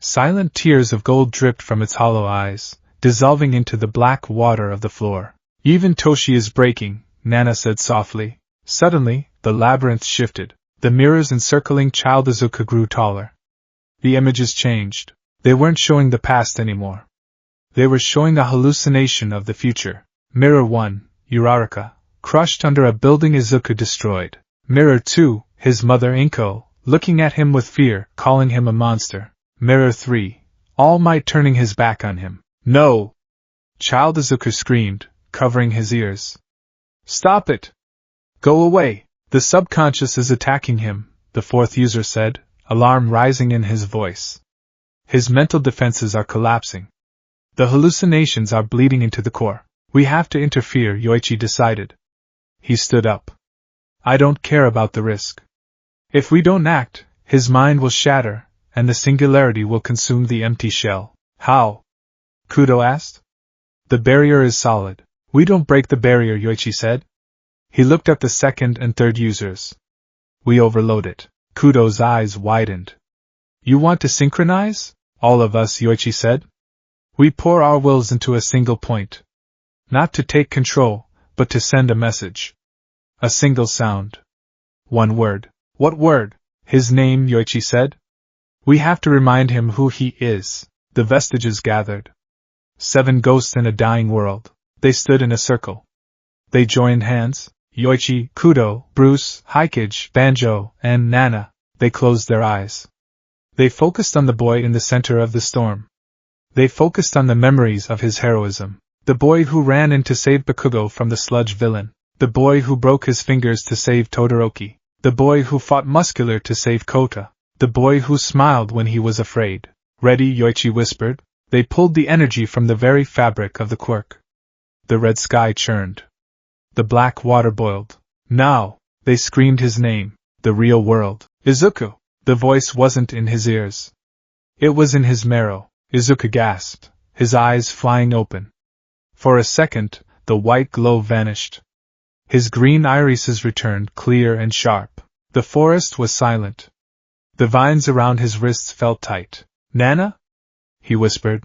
Silent tears of gold dripped from its hollow eyes, dissolving into the black water of the floor. Even Toshi is breaking, Nana said softly. Suddenly, the labyrinth shifted. The mirrors encircling Child Izuku grew taller. The images changed. They weren't showing the past anymore. They were showing a hallucination of the future. Mirror 1, Uraraka, crushed under a building Izuku destroyed. Mirror 2, his mother Inko, looking at him with fear, calling him a monster. Mirror 3, All Might turning his back on him. No! Child Izuku screamed, covering his ears. Stop it! Go away! The subconscious is attacking him, the fourth user said, alarm rising in his voice. His mental defenses are collapsing. The hallucinations are bleeding into the core. We have to interfere, Yoichi decided. He stood up. I don't care about the risk. If we don't act, his mind will shatter, and the singularity will consume the empty shell. How? Kudo asked. The barrier is solid. We don't break the barrier, Yoichi said. He looked at the second and third users. We overload it. Kudo's eyes widened. You want to synchronize? All of us, Yoichi said. We pour our wills into a single point. Not to take control, but to send a message. A single sound. One word. What word? His name, Yoichi said. We have to remind him who he is. The vestiges gathered. 7 ghosts in a dying world. They stood in a circle. They joined hands. Yoichi, Kudo, Bruce, Hikage, Banjo, and Nana. They closed their eyes. They focused on the boy in the center of the storm. They focused on the memories of his heroism. The boy who ran in to save Bakugo from the sludge villain. The boy who broke his fingers to save Todoroki. The boy who fought muscular to save Kota. The boy who smiled when he was afraid. Ready, Yoichi whispered. They pulled the energy from the very fabric of the quirk. The red sky churned. The black water boiled. Now, they screamed his name. The real world. Izuku. The voice wasn't in his ears. It was in his marrow. Izuku gasped, his eyes flying open. For a second, the white glow vanished. His green irises returned clear and sharp. The forest was silent. The vines around his wrists felt tight. Nana? He whispered.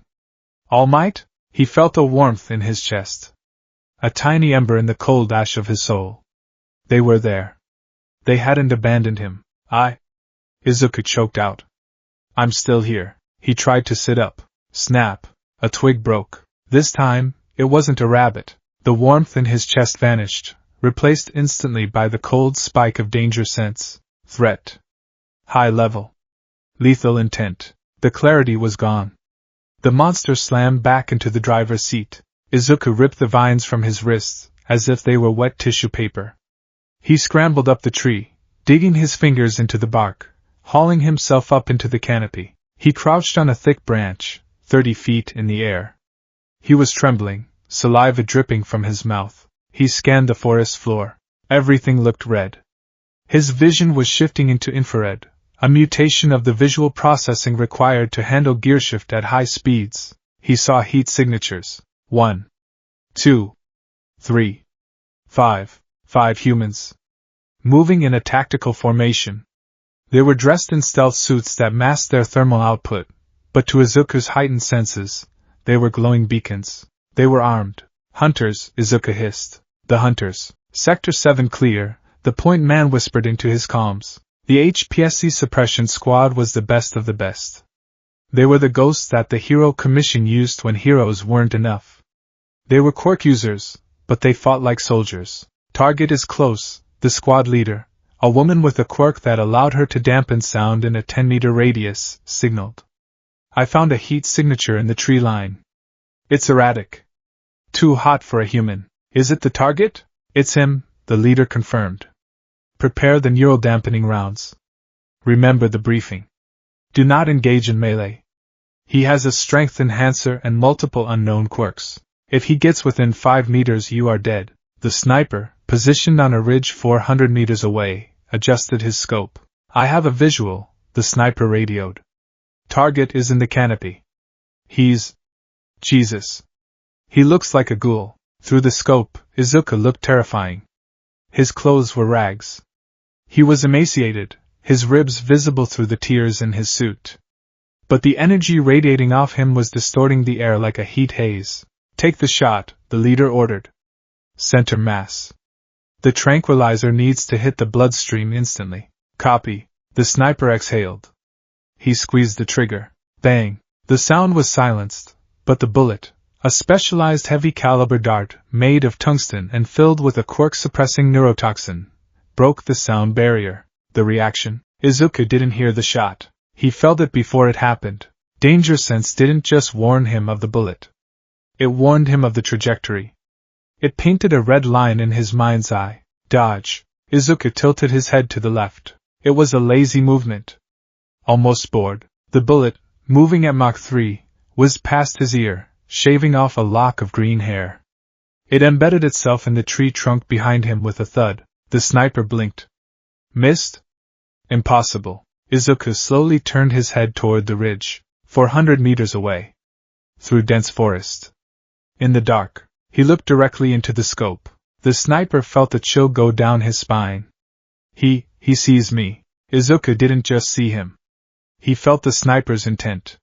All Might? He felt a warmth in his chest. A tiny ember in the cold ash of his soul. They were there. They hadn't abandoned him. Izuku choked out. I'm still here. He tried to sit up. Snap. A twig broke. This time, it wasn't a rabbit. The warmth in his chest vanished, replaced instantly by the cold spike of danger sense. Threat. High level. Lethal intent. The clarity was gone. The monster slammed back into the driver's seat. Izuku ripped the vines from his wrists, as if they were wet tissue paper. He scrambled up the tree, digging his fingers into the bark, hauling himself up into the canopy. He crouched on a thick branch, 30 feet in the air. He was trembling, saliva dripping from his mouth. He scanned the forest floor. Everything looked red. His vision was shifting into infrared, a mutation of the visual processing required to handle gearshift at high speeds. He saw heat signatures. 1, 2, 3, 5 humans. Moving in a tactical formation. They were dressed in stealth suits that masked their thermal output, but to Izuku's heightened senses, they were glowing beacons. They were armed. Hunters, Izuku hissed. The hunters. Sector 7 clear, the point man whispered into his comms. The HPSC suppression squad was the best of the best. They were the ghosts that the Hero Commission used when heroes weren't enough. They were quirk users, but they fought like soldiers. Target is close, the squad leader, a woman with a quirk that allowed her to dampen sound in a 10-meter radius, signaled. I found a heat signature in the tree line. It's erratic. Too hot for a human. Is it the target? It's him, the leader confirmed. Prepare the neural dampening rounds. Remember the briefing. Do not engage in melee. He has a strength enhancer and multiple unknown quirks. If he gets within 5 meters, you are dead. The sniper, positioned on a ridge 400 meters away, adjusted his scope. I have a visual, the sniper radioed. Target is in the canopy. He's... Jesus. He looks like a ghoul. Through the scope, Izuku looked terrifying. His clothes were rags. He was emaciated, his ribs visible through the tears in his suit. But the energy radiating off him was distorting the air like a heat haze. Take the shot, the leader ordered. Center mass. The tranquilizer needs to hit the bloodstream instantly. Copy. The sniper exhaled. He squeezed the trigger. Bang. The sound was silenced, but the bullet, a specialized heavy-caliber dart made of tungsten and filled with a quirk-suppressing neurotoxin, broke the sound barrier. The reaction? Izuku didn't hear the shot. He felt it before it happened. Danger sense didn't just warn him of the bullet. It warned him of the trajectory. It painted a red line in his mind's eye. Dodge. Izuku tilted his head to the left. It was a lazy movement. Almost bored. The bullet, moving at Mach 3, whizzed past his ear, shaving off a lock of green hair. It embedded itself in the tree trunk behind him with a thud. The sniper blinked. Missed? Impossible. Izuku slowly turned his head toward the ridge, 400 meters away. Through dense forest. In the dark, he looked directly into the scope. The sniper felt a chill go down his spine. He sees me. Izuku didn't just see him. He felt the sniper's intent.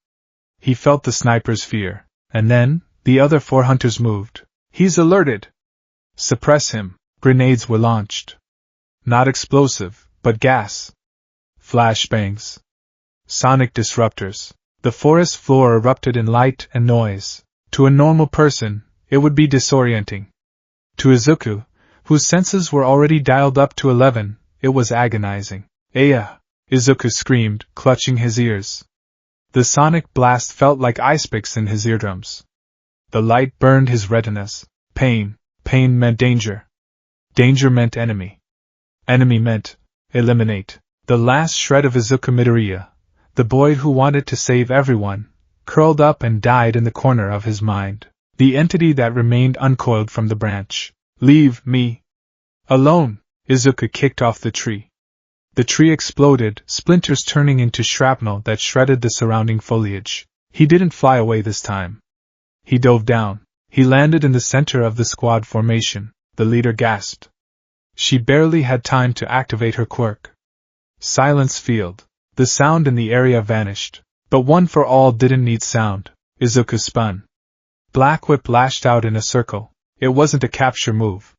He felt the sniper's fear. And then, the other 4 hunters moved. He's alerted. Suppress him. Grenades were launched. Not explosive, but gas. Flashbangs. Sonic disruptors. The forest floor erupted in light and noise. To a normal person, it would be disorienting. To Izuku, whose senses were already dialed up to 11, it was agonizing. Aya! Izuku screamed, clutching his ears. The sonic blast felt like ice picks in his eardrums. The light burned his retinas. Pain meant danger. Danger meant enemy. Enemy meant eliminate. The last shred of Izuku Midoriya, the boy who wanted to save everyone, curled up and died in the corner of his mind. The entity that remained uncoiled from the branch. Leave me alone! Izuku kicked off the tree. The tree exploded, splinters turning into shrapnel that shredded the surrounding foliage. He didn't fly away this time. He dove down. He landed in the center of the squad formation. The leader gasped. She barely had time to activate her quirk. Silence field. The sound in the area vanished. But One for All didn't need sound. Izuku spun. Black Whip lashed out in a circle. It wasn't a capture move.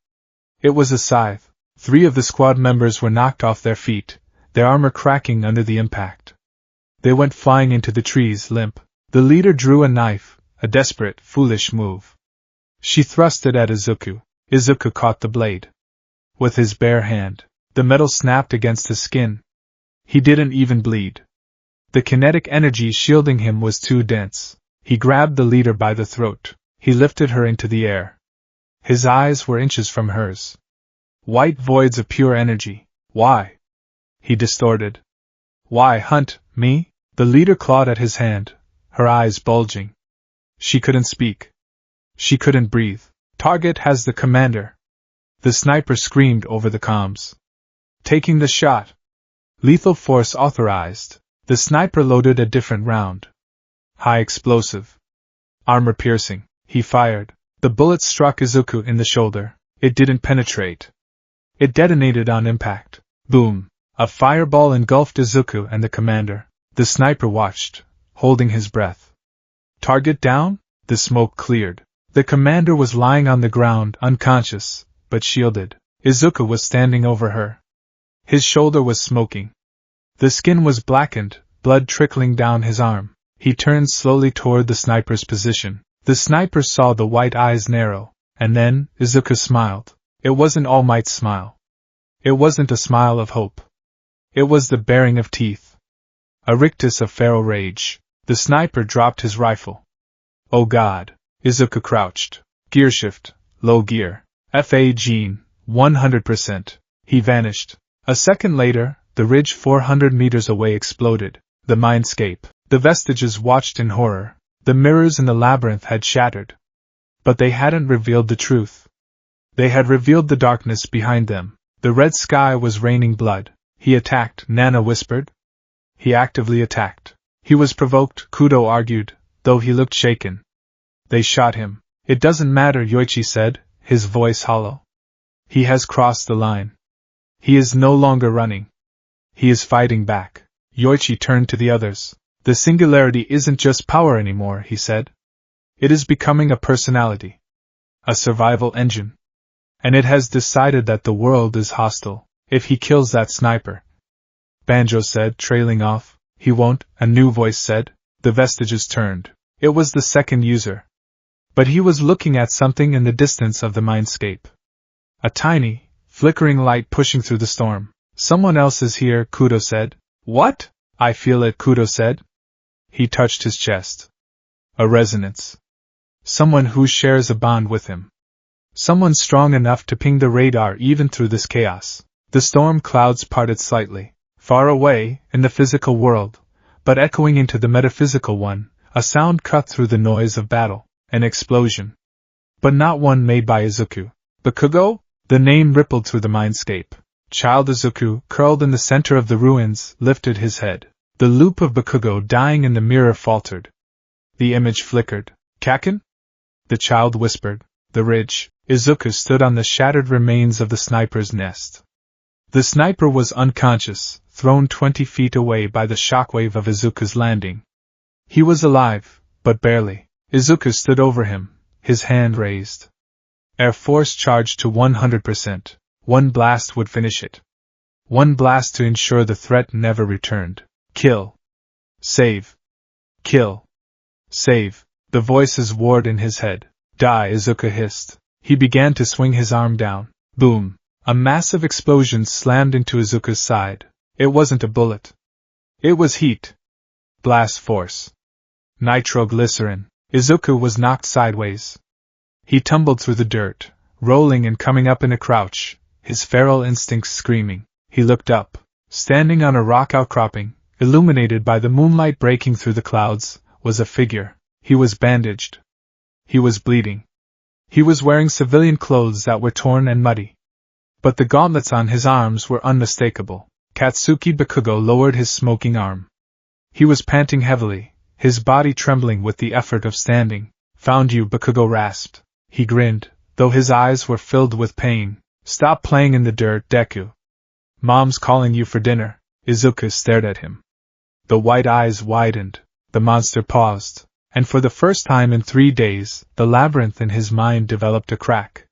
It was a scythe. 3 of the squad members were knocked off their feet, their armor cracking under the impact. They went flying into the trees, limp. The leader drew a knife, a desperate, foolish move. She thrust it at Izuku. Izuku caught the blade. With his bare hand, the metal snapped against his skin. He didn't even bleed. The kinetic energy shielding him was too dense. He grabbed the leader by the throat. He lifted her into the air. His eyes were inches from hers. White voids of pure energy. Why? He distorted. Why hunt me? The leader clawed at his hand, her eyes bulging. She couldn't speak. She couldn't breathe. Target has the commander. The sniper screamed over the comms. Taking the shot. Lethal force authorized. The sniper loaded a different round. High explosive. Armor piercing. He fired. The bullet struck Izuku in the shoulder. It didn't penetrate. It detonated on impact. Boom! A fireball engulfed Izuku and the commander. The sniper watched, holding his breath. Target down? The smoke cleared. The commander was lying on the ground, unconscious, but shielded. Izuku was standing over her. His shoulder was smoking. The skin was blackened, blood trickling down his arm. He turned slowly toward the sniper's position. The sniper saw the white eyes narrow, and then Izuku smiled. It wasn't All Might's smile. It wasn't a smile of hope. It was the baring of teeth. A rictus of feral rage. The sniper dropped his rifle. Oh God! Izuku crouched. Gear shift, low gear. FA gene, 100%. He vanished. A second later, the ridge 400 meters away exploded. The mindscape. The vestiges watched in horror. The mirrors in the labyrinth had shattered. But they hadn't revealed the truth. They had revealed the darkness behind them. The red sky was raining blood. He attacked, Nana whispered. He actively attacked. He was provoked, Kudo argued, though he looked shaken. They shot him. It doesn't matter, Yoichi said, his voice hollow. He has crossed the line. He is no longer running. He is fighting back. Yoichi turned to the others. The singularity isn't just power anymore, he said. It is becoming a personality. A survival engine. And it has decided that the world is hostile. If he kills that sniper. Banjo said, trailing off. He won't, a new voice said. The vestiges turned. It was the second user. But he was looking at something in the distance of the mindscape. A tiny, flickering light pushing through the storm. Someone else is here, Kudo said. What? I feel it, Kudo said. He touched his chest. A resonance. Someone who shares a bond with him. Someone strong enough to ping the radar even through this chaos. The storm clouds parted slightly. Far away, in the physical world, but echoing into the metaphysical one, a sound cut through the noise of battle. An explosion. But not one made by Izuku. Bakugo? The name rippled through the mindscape. Child Izuku, curled in the center of the ruins, lifted his head. The loop of Bakugo dying in the mirror faltered. The image flickered. Kaken? The child whispered. The ridge. Izuku stood on the shattered remains of the sniper's nest. The sniper was unconscious, thrown 20 feet away by the shockwave of Izuku's landing. He was alive, but barely. Izuku stood over him, his hand raised. Air force charged to 100%. One blast would finish it. One blast to ensure the threat never returned. Kill. Save. Kill. Save. The voices warred in his head. Die, Izuku hissed. He began to swing his arm down. Boom. A massive explosion slammed into Izuku's side. It wasn't a bullet. It was heat. Blast force. Nitroglycerin. Izuku was knocked sideways. He tumbled through the dirt, rolling and coming up in a crouch, his feral instincts screaming. He looked up. Standing on a rock outcropping, illuminated by the moonlight breaking through the clouds, was a figure. He was bandaged. He was bleeding. He was wearing civilian clothes that were torn and muddy. But the gauntlets on his arms were unmistakable. Katsuki Bakugo lowered his smoking arm. He was panting heavily, his body trembling with the effort of standing. Found you, Bakugo rasped. He grinned, though his eyes were filled with pain. Stop playing in the dirt, Deku. Mom's calling you for dinner. Izuku stared at him. The white eyes widened. The monster paused, and for the first time in 3 days, the labyrinth in his mind developed a crack.